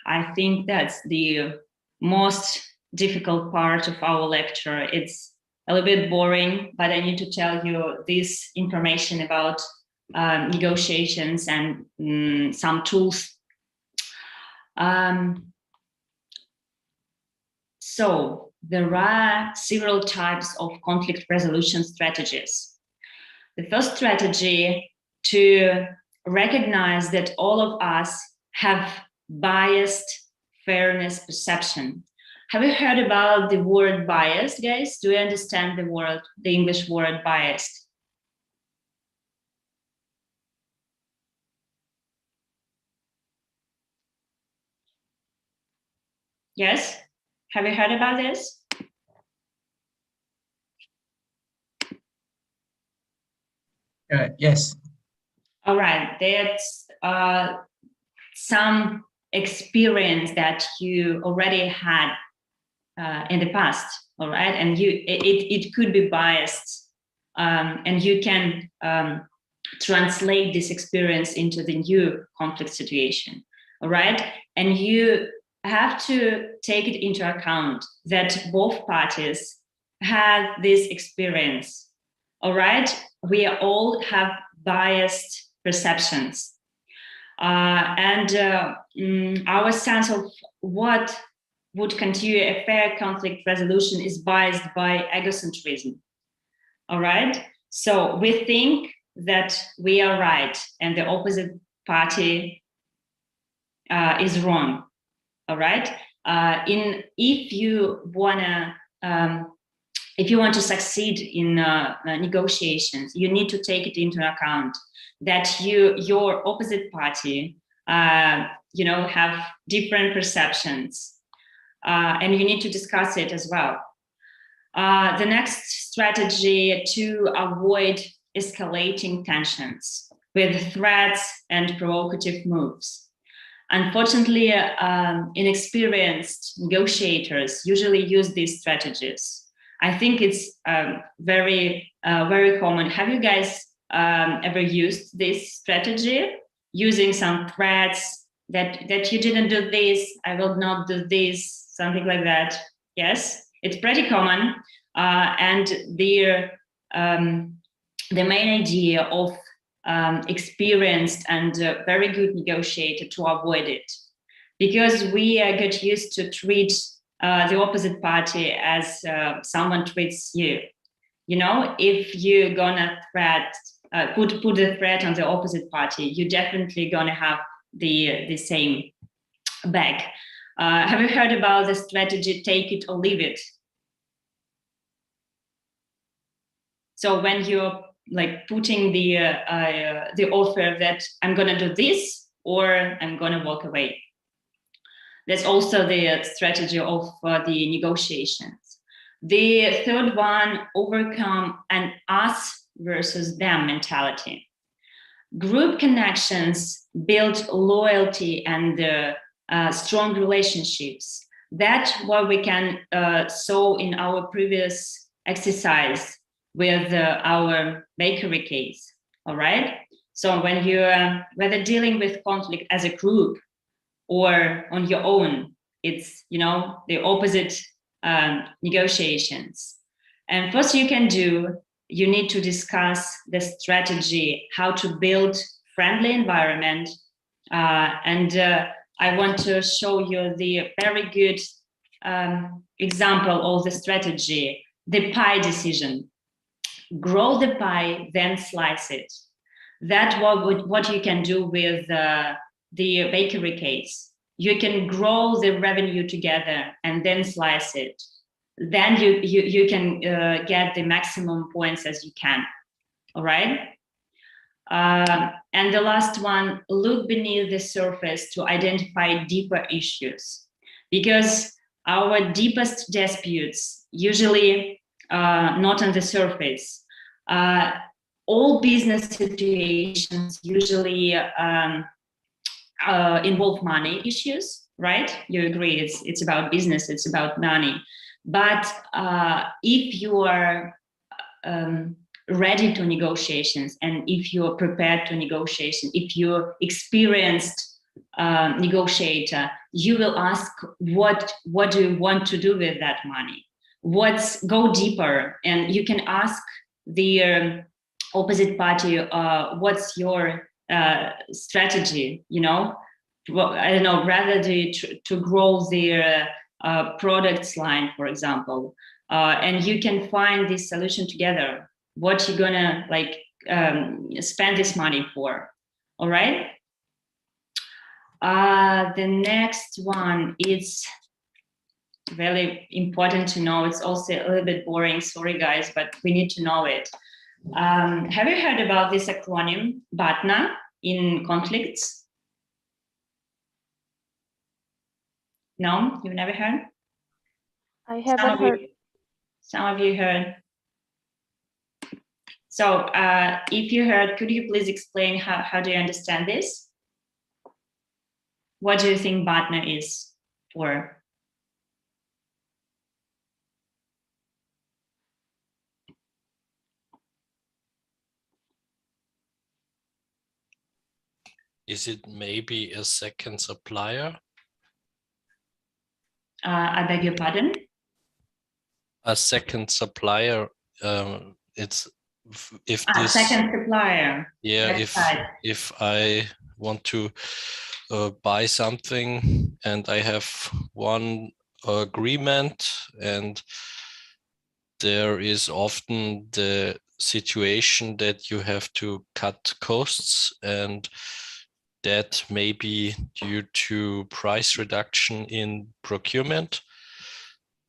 I think that's the most difficult part of our lecture. It's a little bit boring, but I need to tell you this information about negotiations and some tools. So there are several types of conflict resolution strategies. The first strategy to recognize that all of us have biased fairness perception. Have you heard about the word biased, guys? Do you understand the English word biased? Yes? Have you heard about this? Yes. All right, there's some experience that you already had in the past, all right? And it could be biased, and you can translate this experience into the new conflict situation, all right? And you have to take it into account that both parties have this experience, all right? We all have biased perceptions. And our sense of what would continue a fair conflict resolution is biased by egocentrism, all right? So we think that we are right and the opposite party is wrong, all right? If you want to succeed in negotiations, you need to take it into account that your opposite party have different perceptions, and you need to discuss it as well. The next strategy to avoid escalating tensions with threats and provocative moves. Unfortunately, inexperienced negotiators usually use these strategies. I think it's very common. Have you guys ever used this strategy, using some threats that you didn't do this, I will not do this, something like that? Yes, it's pretty common, and the main idea of experienced and very good negotiator to avoid it, because we get used to treat the opposite party as someone treats you. If you're gonna put a threat on the opposite party, you're definitely gonna have the same back. Have you heard about the strategy take it or leave it? So when you're like putting the offer that I'm gonna do this or I'm gonna walk away. That's also the strategy of the negotiations. The third one, overcome an us versus them mentality. Group connections build loyalty and strong relationships. That's what we can saw in our previous exercise with our bakery case, all right? So when you're whether dealing with conflict as a group or on your own, it's the opposite negotiations. And first you can do, you need to discuss the strategy, how to build friendly environment. I want to show you the very good example of the strategy, the pie decision. Grow the pie, then slice it. That's what you can do with the bakery case. You can grow the revenue together and then slice it. Then you can get the maximum points as you can. All right. And the last one, look beneath the surface to identify deeper issues, because our deepest disputes usually not on the surface. All business situations usually involve money issues, right? You agree, it's about business, it's about money. But if you are ready to negotiations, and if you're prepared to negotiation, if you're experienced negotiator, you will ask what do you want to do with that money? Go deeper, and you can ask the opposite party, what's your strategy? I don't know, rather to grow their products line, for example, and you can find this solution together. What you're gonna spend this money for? All right. The next one is very important to know. It's also a little bit boring, sorry guys, but we need to know it. Have you heard about this acronym BATNA in conflicts? No, you've never heard? I haven't heard. Some of you heard. So if you heard, could you please explain how do you understand this? What do you think BATNA is for? Is it maybe a second supplier? I beg your pardon? A second supplier. It's if this second supplier. Yeah, if I want to buy something and I have one agreement, and there is often the situation that you have to cut costs, and that may be due to price reduction in procurement.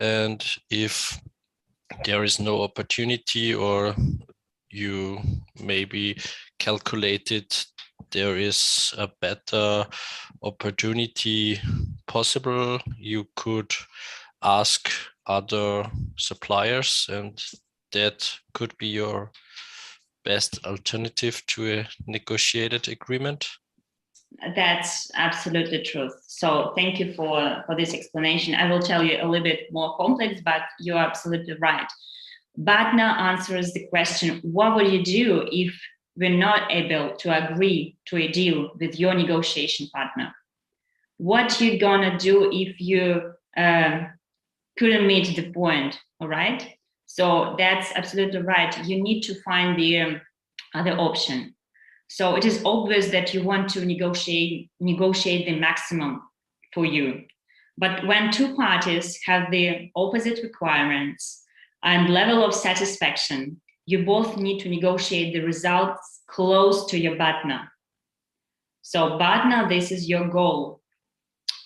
And if there is no opportunity, or you maybe calculated there is a better opportunity possible, you could ask other suppliers, and that could be your best alternative to a negotiated agreement? That's absolutely true. So thank you for this explanation. I will tell you a little bit more complex, but you're absolutely right. Batna answers the question, what would you do if we're not able to agree to a deal with your negotiation partner? What you gonna do if you couldn't meet the point, all right? So that's absolutely right. You need to find the other option. So it is obvious that you want to negotiate the maximum for you. But when two parties have the opposite requirements and level of satisfaction, you both need to negotiate the results close to your BATNA. So BATNA, this is your goal.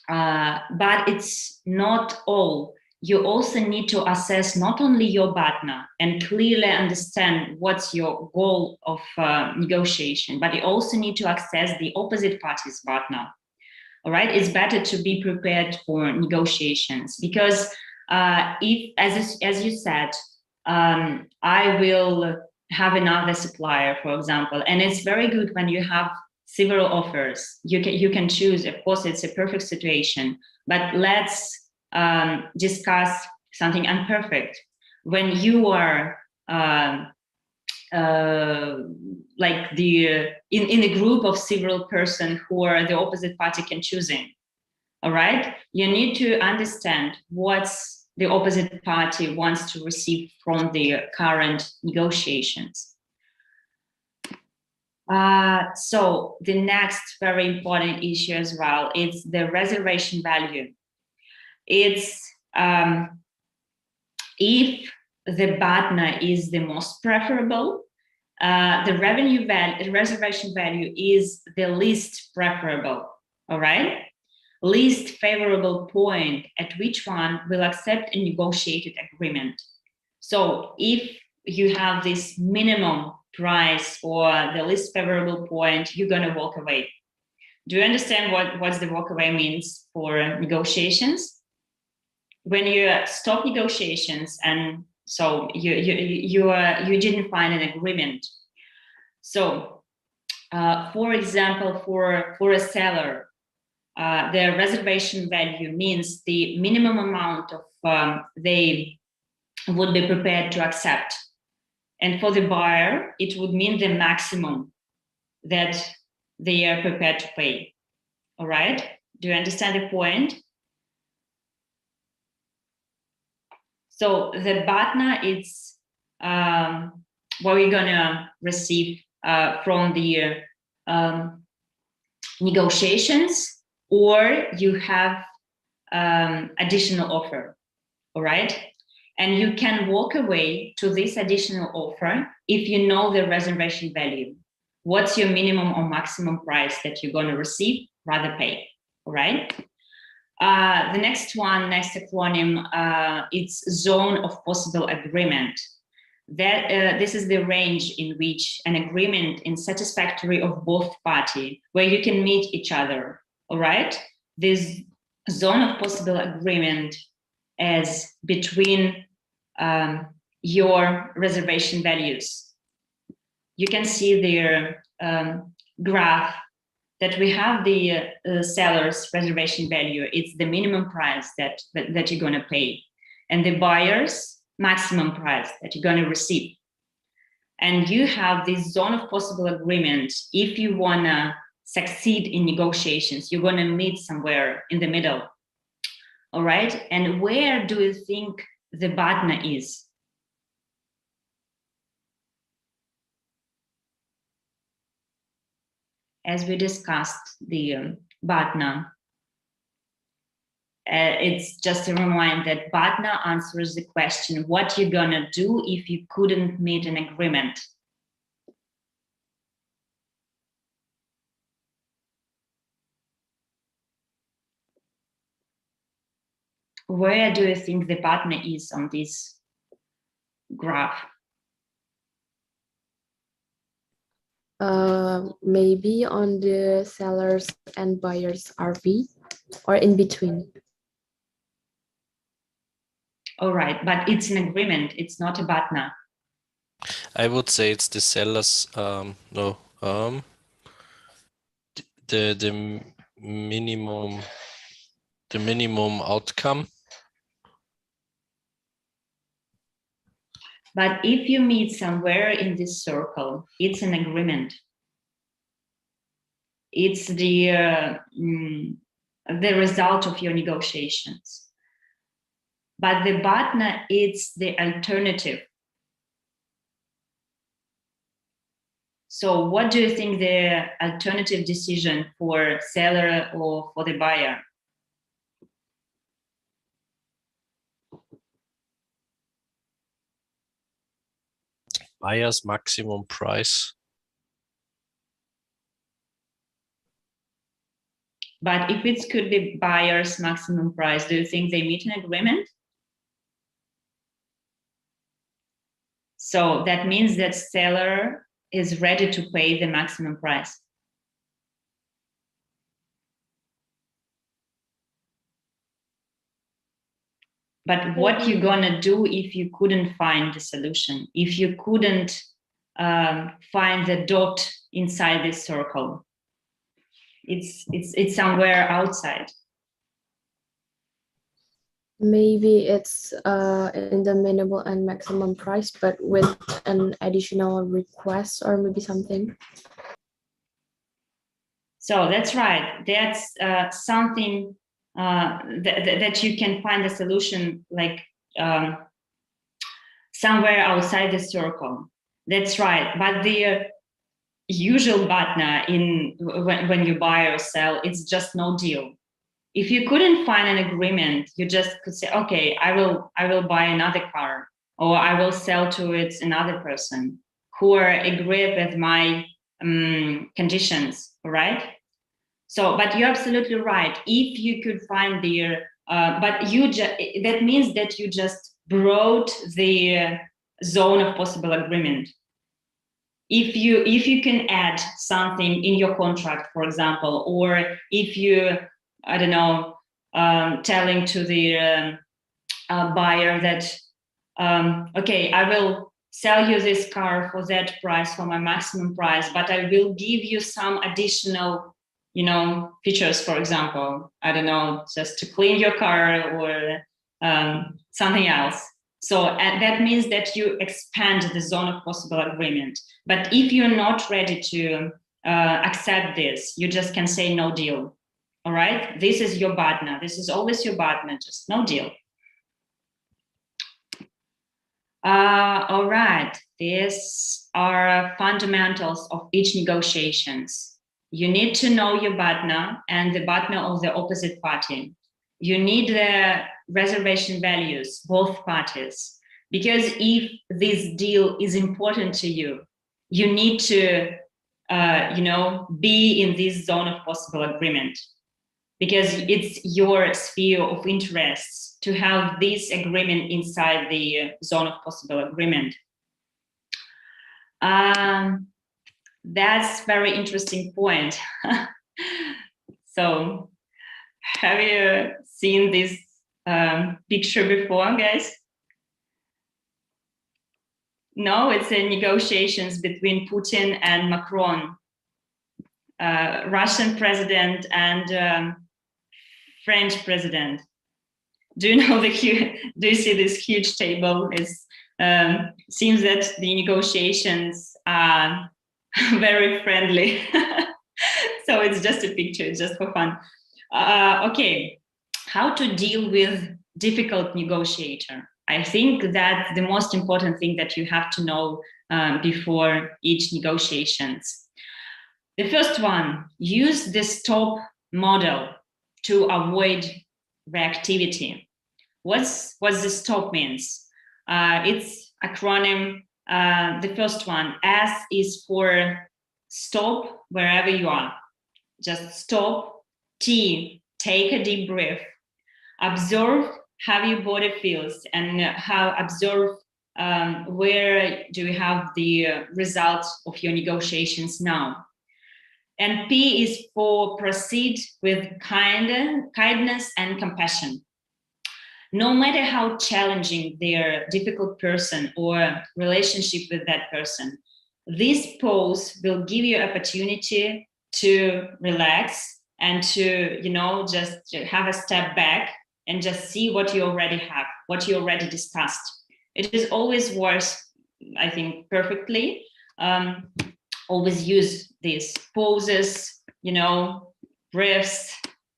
But it's not all. You also need to assess not only your BATNA and clearly understand what's your goal of negotiation, but you also need to assess the opposite party's BATNA. All right, it's better to be prepared for negotiations because if, as you said, I will have another supplier, for example, and it's very good when you have several offers. You can choose. Of course, it's a perfect situation, but let's discuss something imperfect. When you are like in a group of several persons who are the opposite party can choosing, all right? You need to understand what's the opposite party wants to receive from the current negotiations. So the next very important issue as well, it's the reservation value. It's if the BATNA is the most preferable, the reservation value is the least preferable, all right? Least favorable point at which one will accept a negotiated agreement. So if you have this minimum price or the least favorable point, you're gonna walk away. Do you understand what's the walk away means for negotiations? When you stop negotiations and so you didn't find an agreement. So, for example, for a seller, their reservation value means the minimum amount of they would be prepared to accept. And for the buyer, it would mean the maximum that they are prepared to pay. All right? Do you understand the point? So the BATNA is what we're gonna receive from the negotiations, or you have additional offer, all right? And you can walk away to this additional offer if you know the reservation value. What's your minimum or maximum price that you're gonna receive, rather pay, all right? The next acronym, it's zone of possible agreement. That this is the range in which an agreement is satisfactory of both parties, where you can meet each other, all right? This zone of possible agreement is between your reservation values. You can see their graph that we have the seller's reservation value. It's the minimum price that you're gonna pay, and the buyer's maximum price that you're gonna receive. And you have this zone of possible agreement. If you wanna succeed in negotiations, you're gonna meet somewhere in the middle, all right? And where do you think the BATNA is? As we discussed the BATNA, it's just a reminder that BATNA answers the question, what you're gonna do if you couldn't meet an agreement? Where do you think the BATNA is on this graph? Maybe on the sellers and buyers RV or in between. All right, but it's an agreement. It's not a BATNA. I would say it's the seller's the minimum outcome. But if you meet somewhere in this circle, it's an agreement. It's the result of your negotiations. But the BATNA, it's the alternative. So what do you think the alternative decision for seller or for the buyer? Buyer's maximum price. But if it could be buyer's maximum price, do you think they meet an agreement? So that means that seller is ready to pay the maximum price. But what you gonna do if you couldn't find the solution? If you couldn't find the dot inside this circle? It's somewhere outside. Maybe it's in the minimum and maximum price, but with an additional request or maybe something. So that's right. That's something that you can find a solution like somewhere outside the circle. That's right. But the usual BATNA when you buy or sell, it's just no deal. If you couldn't find an agreement, you just could say, okay, I will buy another car, or I will sell to it another person who agree with my conditions, right? So, but you're absolutely right. If you could find the, but that means that you just brought the zone of possible agreement. If you can add something in your contract, for example, or if you, I don't know, telling to the buyer that, okay, I will sell you this car for that price, for my maximum price, but I will give you some additional, features, for example, I don't know, just to clean your car or something else. So that means that you expand the zone of possible agreement. But if you're not ready to accept this, you just can say no deal. All right, this is your BATNA. This is always your BATNA, just no deal. All right, these are fundamentals of each negotiations. You need to know your BATNA and the BATNA of the opposite party. You need the reservation values, both parties, because if this deal is important to you, you need to, be in this zone of possible agreement, because it's your sphere of interests to have this agreement inside the zone of possible agreement. That's very interesting point. So, have you seen this picture before, guys? No, it's a negotiations between Putin and Macron, Russian president and French president. Do you know do you see this huge table? It seems that the negotiations are very friendly. So it's just a picture, it's just for fun. Okay, how to deal with difficult negotiator? I think that the most important thing that you have to know before each negotiations. The first one, use the stop model to avoid reactivity. What's the stop means? It's acronym. The first one, S is for stop wherever you are. Just stop. T, take a deep breath. Observe how your body feels and observe Where do you have the result of your negotiations now? And P is for proceed with kindness and compassion. No matter how challenging their difficult person or relationship with that person, this pause will give you opportunity to relax and to, just have a step back and just see what you already have, what you already discussed. It is always worth, I think, perfectly. Always use these pauses, breaths,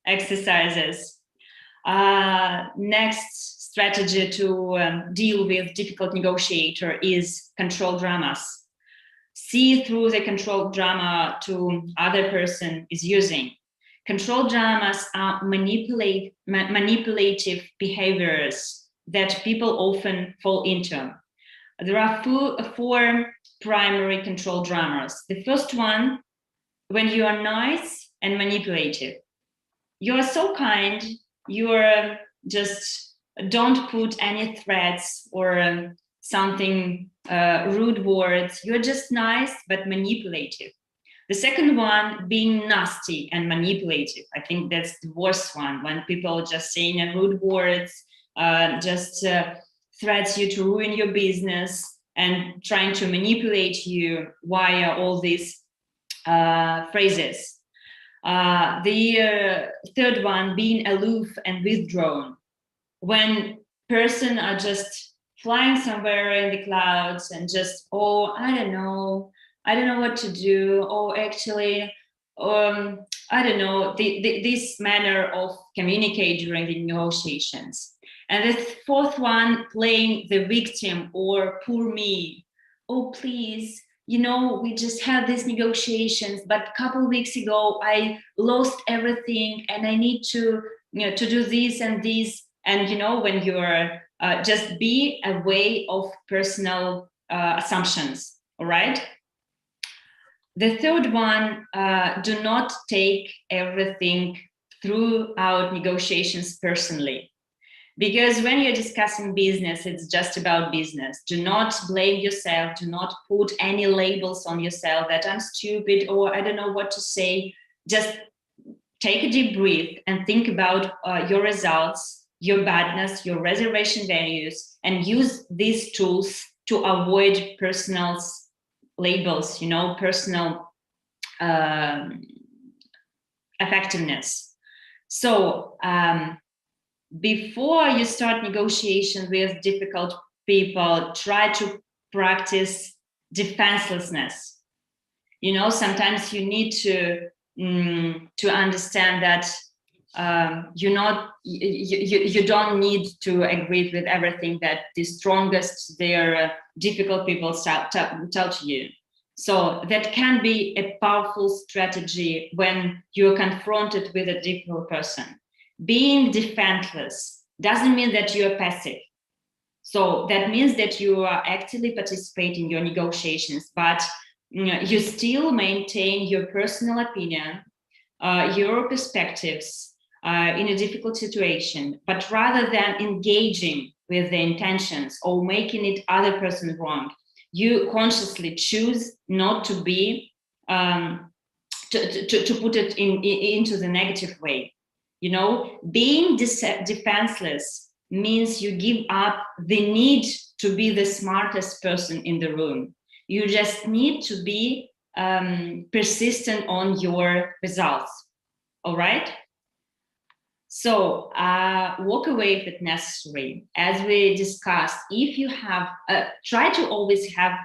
exercises. Next strategy to deal with difficult negotiator is control dramas. See through the control drama to other person is using. Control dramas are manipulative behaviors that people often fall into. There are four primary control dramas. The first one, when you are nice and manipulative. You are so kind, you're just don't put any threats or something rude words. You're just nice but manipulative. The second one, being nasty and manipulative. I think that's the worst one, when people just saying rude words, just threats you to ruin your business and trying to manipulate you via all these phrases. The third one, being aloof and withdrawn. When person are just flying somewhere in the clouds and just, I don't know what to do, or actually, I don't know, this manner of communicate during the negotiations. And the fourth one, playing the victim or poor me. Oh, please, we just had these negotiations, but a couple of weeks ago, I lost everything and I need to do this and this. And, when you're just be aware of personal assumptions, all right? The third one, do not take everything throughout negotiations personally. Because when you're discussing business, it's just about business. Do not blame yourself. Do not put any labels on yourself that I'm stupid or I don't know what to say. Just take a deep breath and think about your results, your badness, your reservation values, and use these tools to avoid personal labels, personal effectiveness. So, before you start negotiation with difficult people, try to practice defenselessness. Sometimes you need to understand that you don't need to agree with everything that the strongest, their difficult people tell to you. So that can be a powerful strategy when you're confronted with a difficult person. Being defenseless doesn't mean that you're passive. So that means that you are actively participating in your negotiations, but you still maintain your personal opinion, your perspectives in a difficult situation, but rather than engaging with the intentions or making it other person wrong, you consciously choose not to be, to put it into the negative way. Being defenseless means you give up the need to be the smartest person in the room. You just need to be persistent on your results. All right? So walk away if it's necessary. As we discussed, if you have, try to always have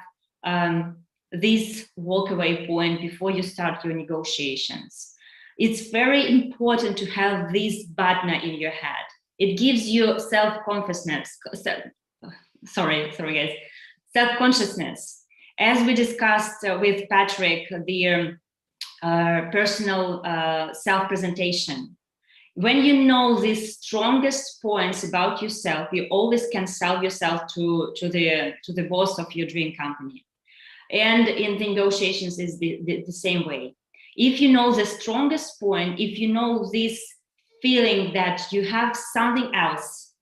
this walk away point before you start your negotiations. It's very important to have this button in your head. It gives you self-consciousness. Sorry guys, self-consciousness. As we discussed with Patrick, the personal self-presentation. When you know the strongest points about yourself, you always can sell yourself to the boss of your dream company. And in the negotiations is the same way. If you know the strongest point, if you know this feeling that you have something else,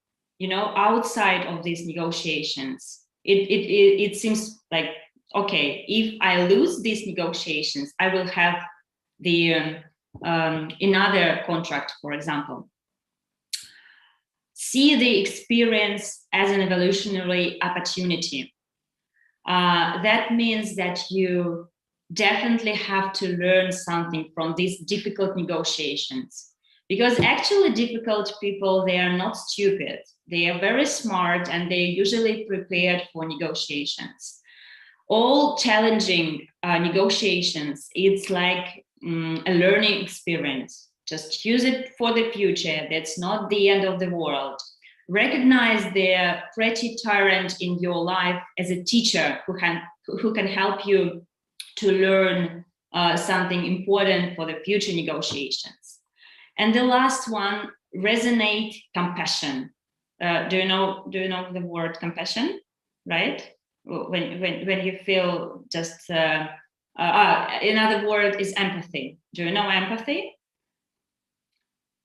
outside of these negotiations, it seems like, okay, if I lose these negotiations, I will have the another contract, for example. See the experience as an evolutionary opportunity. That means that you definitely have to learn something from these difficult negotiations, because actually difficult people, they are not stupid. They are very smart and they're usually prepared for negotiations. All challenging negotiations, it's like a learning experience. Just use it for the future. That's not the end of the world. Recognize the pretty tyrant in your life as a teacher who can help you to learn something important for the future negotiations. And the last one, resonate compassion. Do you know the word compassion, right? When you feel just another word is empathy. Do you know empathy?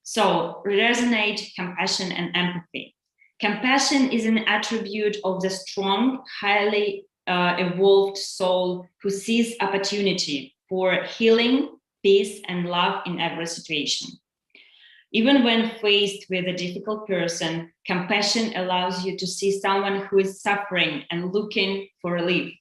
So resonate compassion and empathy. Compassion is an attribute of the strong, highly evolved soul who sees opportunity for healing, peace, and love in every situation. Even when faced with a difficult person, compassion allows you to see someone who is suffering and looking for relief.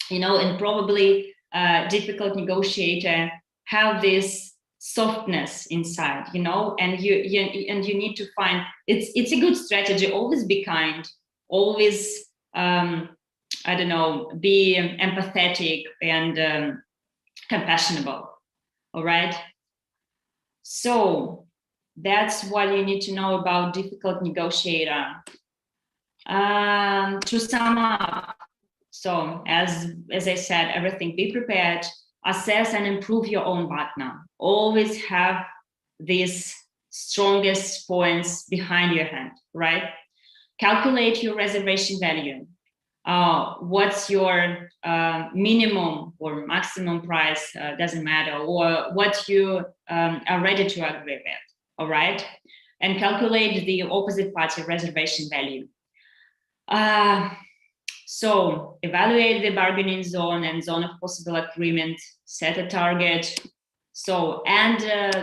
You know, and probably a difficult negotiator have this softness inside, you know, and you need to find, it's a good strategy. Always be kind, always I don't know, be empathetic and compassionable. All right, so that's what you need to know about difficult negotiator. To sum up, so as I said, everything, be prepared, assess and improve your own partner. Always have these strongest points behind your hand, right? Calculate your reservation value. What's your minimum or maximum price, doesn't matter, or what you are ready to agree with, all right? And calculate the opposite party reservation value. So evaluate the bargaining zone and zone of possible agreement, set a target. So, and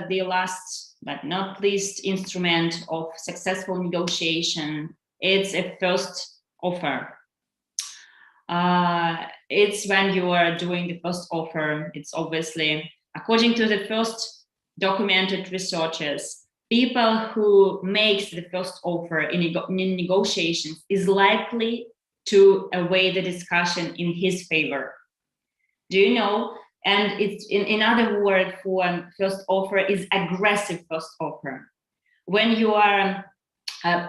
the last but not least instrument of successful negotiation, it's a first offer. It's when you are doing the first offer, it's obviously, according to the first documented researches, people who makes the first offer in negotiations is likely to weigh the discussion in his favor. Do you know? And it's in other words, for first offer is aggressive first offer. When you are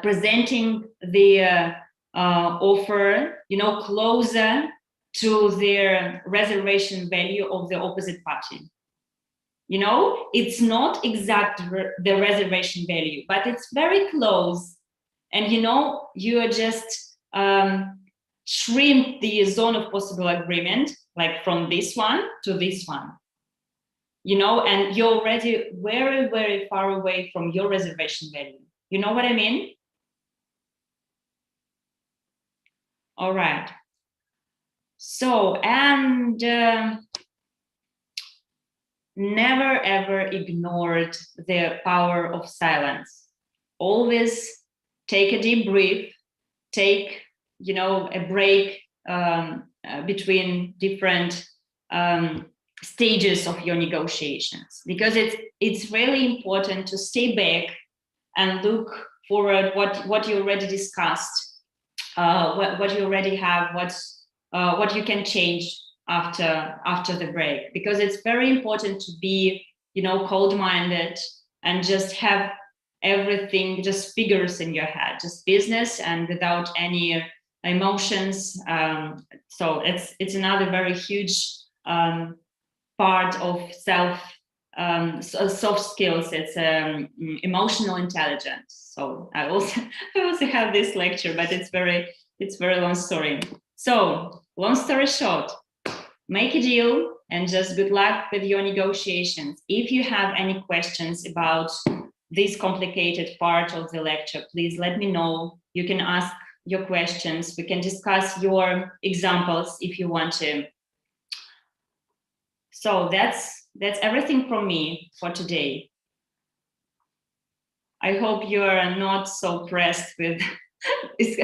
presenting the offer, you know, closer to their reservation value of the opposite party. You know, it's not exact the reservation value, but it's very close. And you know, you are just shrink the zone of possible agreement, like from this one to this one, you know, and you're already very, very far away from your reservation value. You know what I mean? All right. So, and never ever ignored the power of silence. Always take a deep breath, take, you know, a break between different stages of your negotiations, because it's really important to stay back and look forward what you already discussed, what you already have, what you can change after the break, because it's very important to be, you know, cold-minded and just have everything just figures in your head, just business and without any emotions. So it's another very huge part of soft skills. It's emotional intelligence. So I also have this lecture, but it's very long story. So long story short, make a deal and just good luck with your negotiations. If you have any questions about this complicated part of the lecture, please let me know. You can ask your questions. We can discuss your examples if you want to. So that's everything from me for today. I hope you are not so pressed with this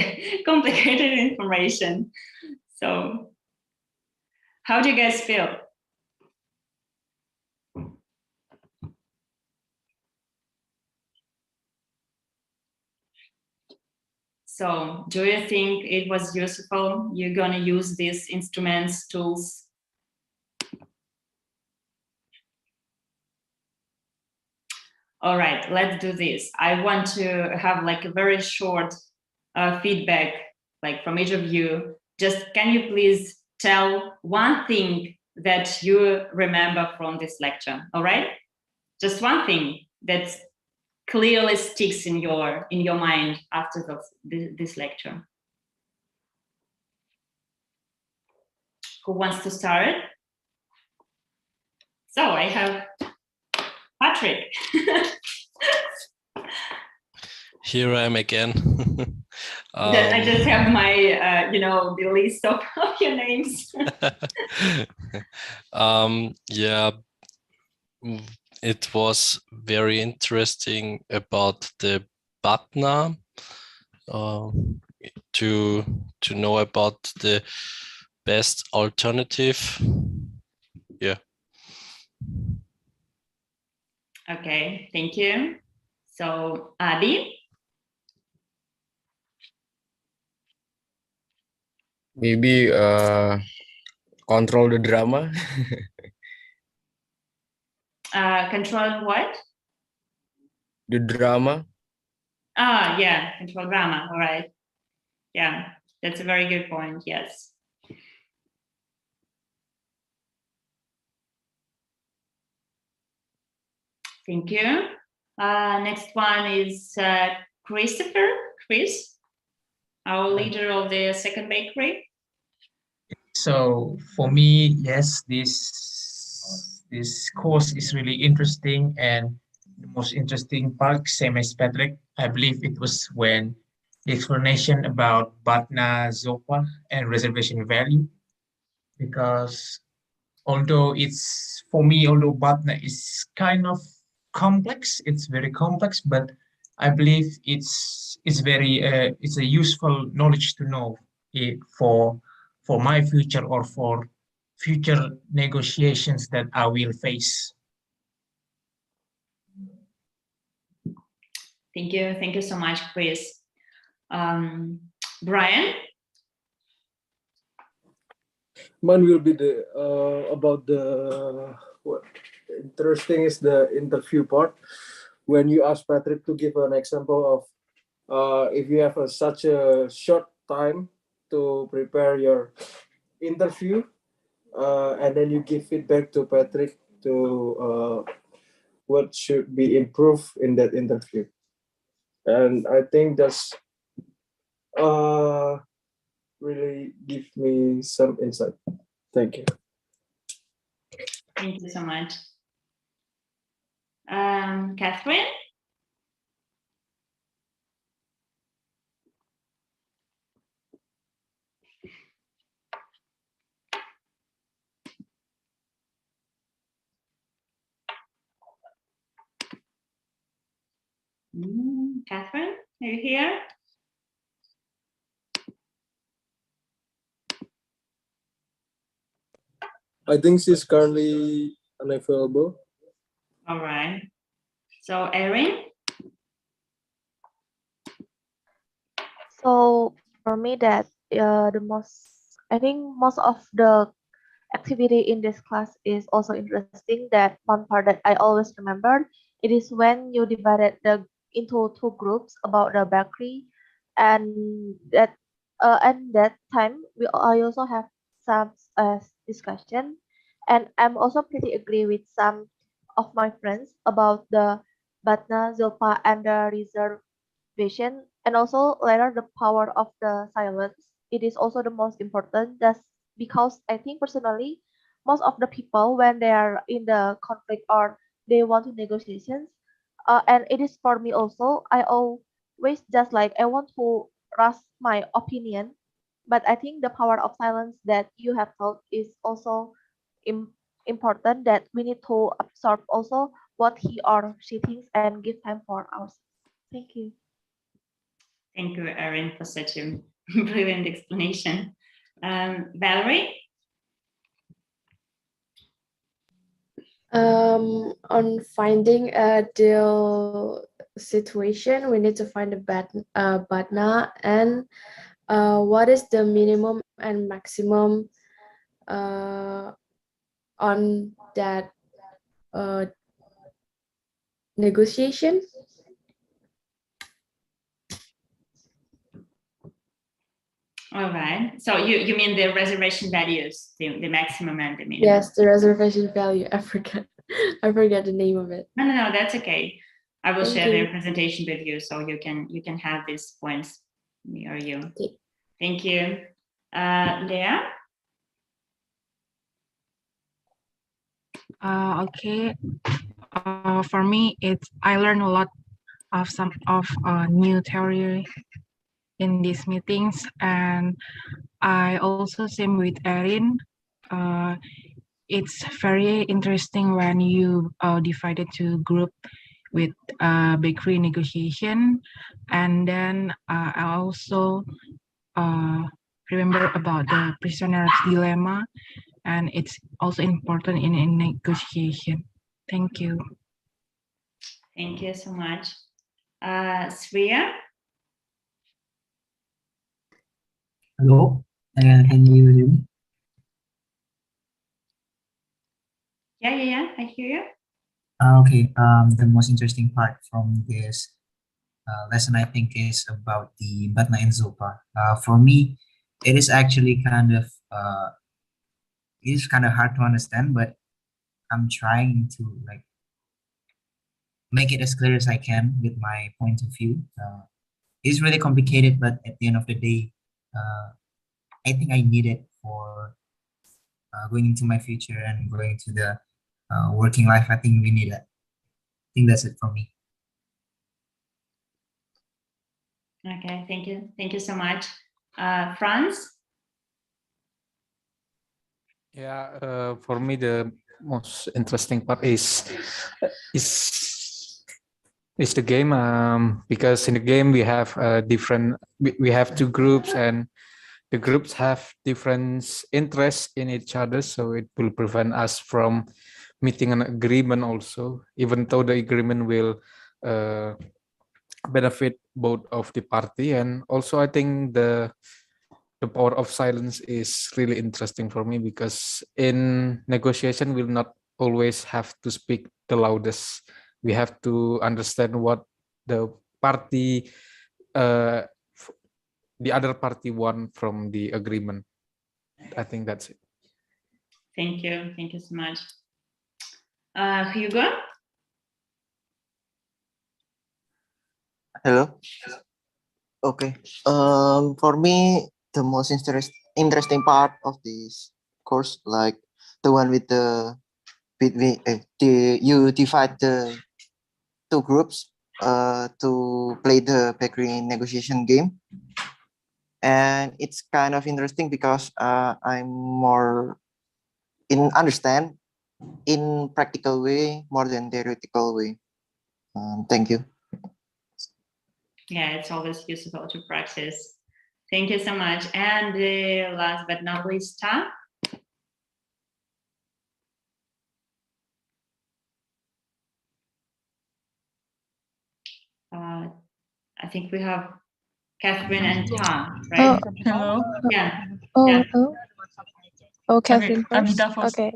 complicated information. So how do you guys feel? So do you think it was useful? You're gonna use these instruments, tools? All right, let's do this. I want to have like a very short feedback, like from each of you. Just can you please tell one thing that you remember from this lecture? All right, just one thing that clearly sticks in your mind after this lecture. Who wants to start? So I have Patrick. Here I am again. I just have my, the list of your names. Yeah, it was very interesting about the BATNA, to know about the best alternative. Yeah. Okay, thank you. So Adi? Maybe control the drama. Control what? The drama. Ah, yeah, control drama. All right. Yeah, that's a very good point. Yes. Thank you. Next one is Christopher. Chris, our leader of the second bakery. So for me, yes, this course is really interesting, and the most interesting part, same as Patrick, I believe it was when the explanation about Batna, Zopa, and reservation value, because although it's for me, although Batna is kind of complex, it's very complex, but I believe it's very it's a useful knowledge to know it for my future or for future negotiations that I will face. Thank you so much, Chris. Brian? Mine will be the about the what interesting is the interview part. When you ask Patrick to give an example of if you have such a short time to prepare your interview, and then you give feedback to Patrick to what should be improved in that interview. And I think that's really give me some insight. Thank you. Thank you so much. Catherine? Catherine, are you here? I think she's currently unavailable. All right. So Erin? So for me, that I think most of the activity in this class is also interesting. That one part that I always remember, it is when you divided into two groups about the bakery, and that time I also have some discussion, and I'm also pretty agree with some of my friends about the Batna, Zilpa, and the reservation, and also later the power of the silence. It is also the most important. That's because I think personally, most of the people when they are in the conflict or they want to negotiations, and it is for me also. I always just like I want to rush my opinion, but I think the power of silence that you have told is also important, that we need to absorb also what he or she thinks and give time for ourselves. Thank you. Thank you, Erin, for such a brilliant explanation. Valerie? On finding a ideal situation, we need to find a partner, and what is the minimum and maximum on that negotiation? All right. So you mean the reservation values, the maximum and the minimum? Yes, the reservation value. I forgot the name of it. No, that's okay. I will Thank share you. the presentation with you so you can have these points near you. Okay. Thank you. Leah? Okay. For me, I learned a lot of some of new theory in these meetings, and I also same with Erin. It's very interesting when you divided to group with bakery negotiation, and then I also remember about the prisoner's dilemma, and it's also important in negotiation. Thank you. Thank you so much. Sriya? Hello, can you hear me? Yeah, I hear you. Okay, the most interesting part from this lesson, I think, is about the Batna and Zopa. For me, it is actually it is kind of hard to understand, but I'm trying to like make it as clear as I can with my point of view. It's really complicated, but at the end of the day, I think I need it for going into my future and going into the working life. I think we need it. I think that's it for me. Okay, thank you. Thank you so much. Franz? Yeah, for me the most interesting part is the game, because in the game we have we have two groups, and the groups have different interests in each other, so it will prevent us from meeting an agreement also, even though the agreement will benefit both of the party. And also I think the power of silence is really interesting for me, because in negotiation we'll not always have to speak the loudest. We have to understand what the party the other party want from the agreement. I think that's it. Thank you so much. Hugo? Hello. Okay. For me, the most interesting part of this course, like the one with the you divide the two groups to play the bakery negotiation game, and it's kind of interesting because I'm more understand in practical way more than theoretical way. Thank you. Yeah, it's always useful to practice. Thank you so much. And last but not least, Ta? I think we have Catherine and Ta, right? Hello. Yeah. Oh, Catherine Okay, first. Abhita first. Okay.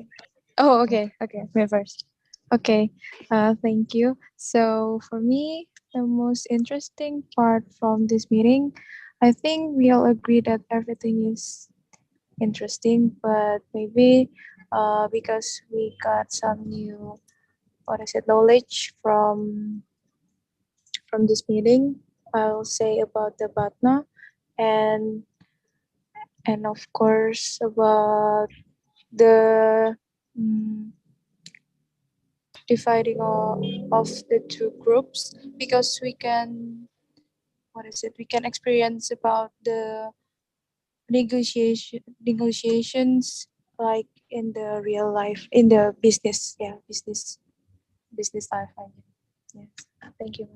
Oh, okay. Me first. Okay. Thank you. So for me, the most interesting part from this meeting, I think we all agree that everything is interesting, but maybe because we got some new, knowledge from this meeting, I'll say about the Batna and of course about the dividing of the two groups, because we can what is it? We can experience about the negotiations like in the real life, in the business, business life. I mean, yes. Thank you.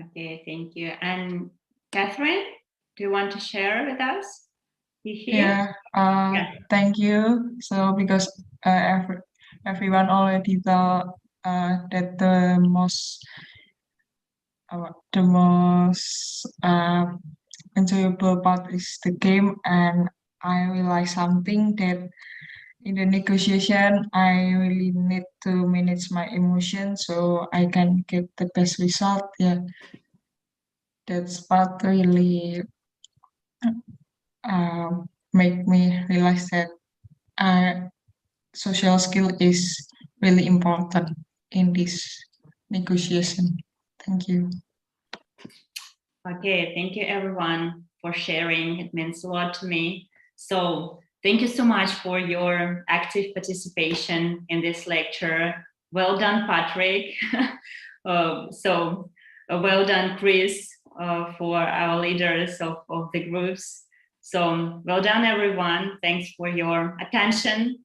Okay, thank you. And Catherine, do you want to share with us? You here? Yeah, thank you. So because everyone already thought that the most enjoyable part is the game, and I realized something that in the negotiation I really need to manage my emotions so I can get the best result. Yeah, that's part really make me realize that social skill is really important in this negotiation. Thank you. Okay, thank you everyone for sharing. It means a lot to me. So thank you so much for your active participation in this lecture. Well done, Patrick. Well done, Chris, for our leaders of the groups. So well done, everyone. Thanks for your attention.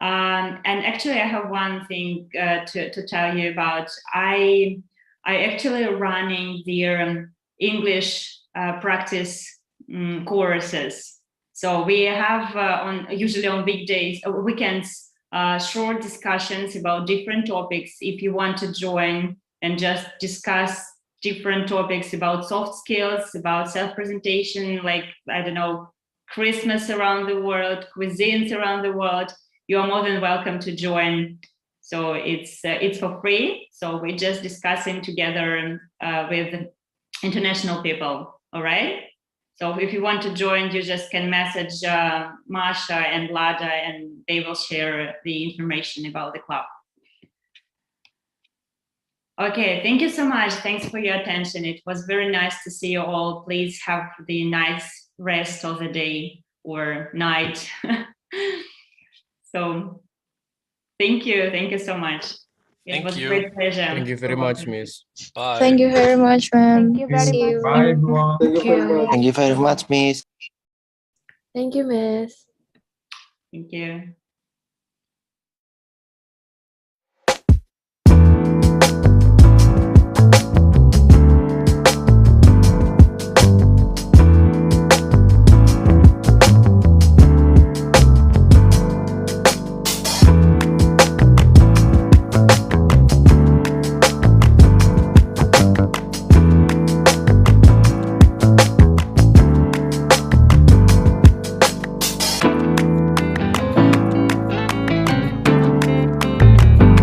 And actually, I have one thing to tell you about. I actually running the English practice courses. So we have usually on weekdays, weekends, short discussions about different topics. If you want to join and just discuss different topics about soft skills, about self-presentation, like, I don't know, Christmas around the world, cuisines around the world, you are more than welcome to join. So it's for free. So we're just discussing together with international people. All right. So if you want to join, you just can message Masha and Lada, and they will share the information about the club. Okay, thank you so much. Thanks for your attention. It was very nice to see you all. Please have the nice rest of the day or night. So thank you so much. It was a great pleasure. Thank you very much, Miss. Bye. Thank you very much, ma'am. Thank you very See much. you. Bye, everyone. Thank you very much. Thank you very much, Miss. Thank you, Miss. Thank you.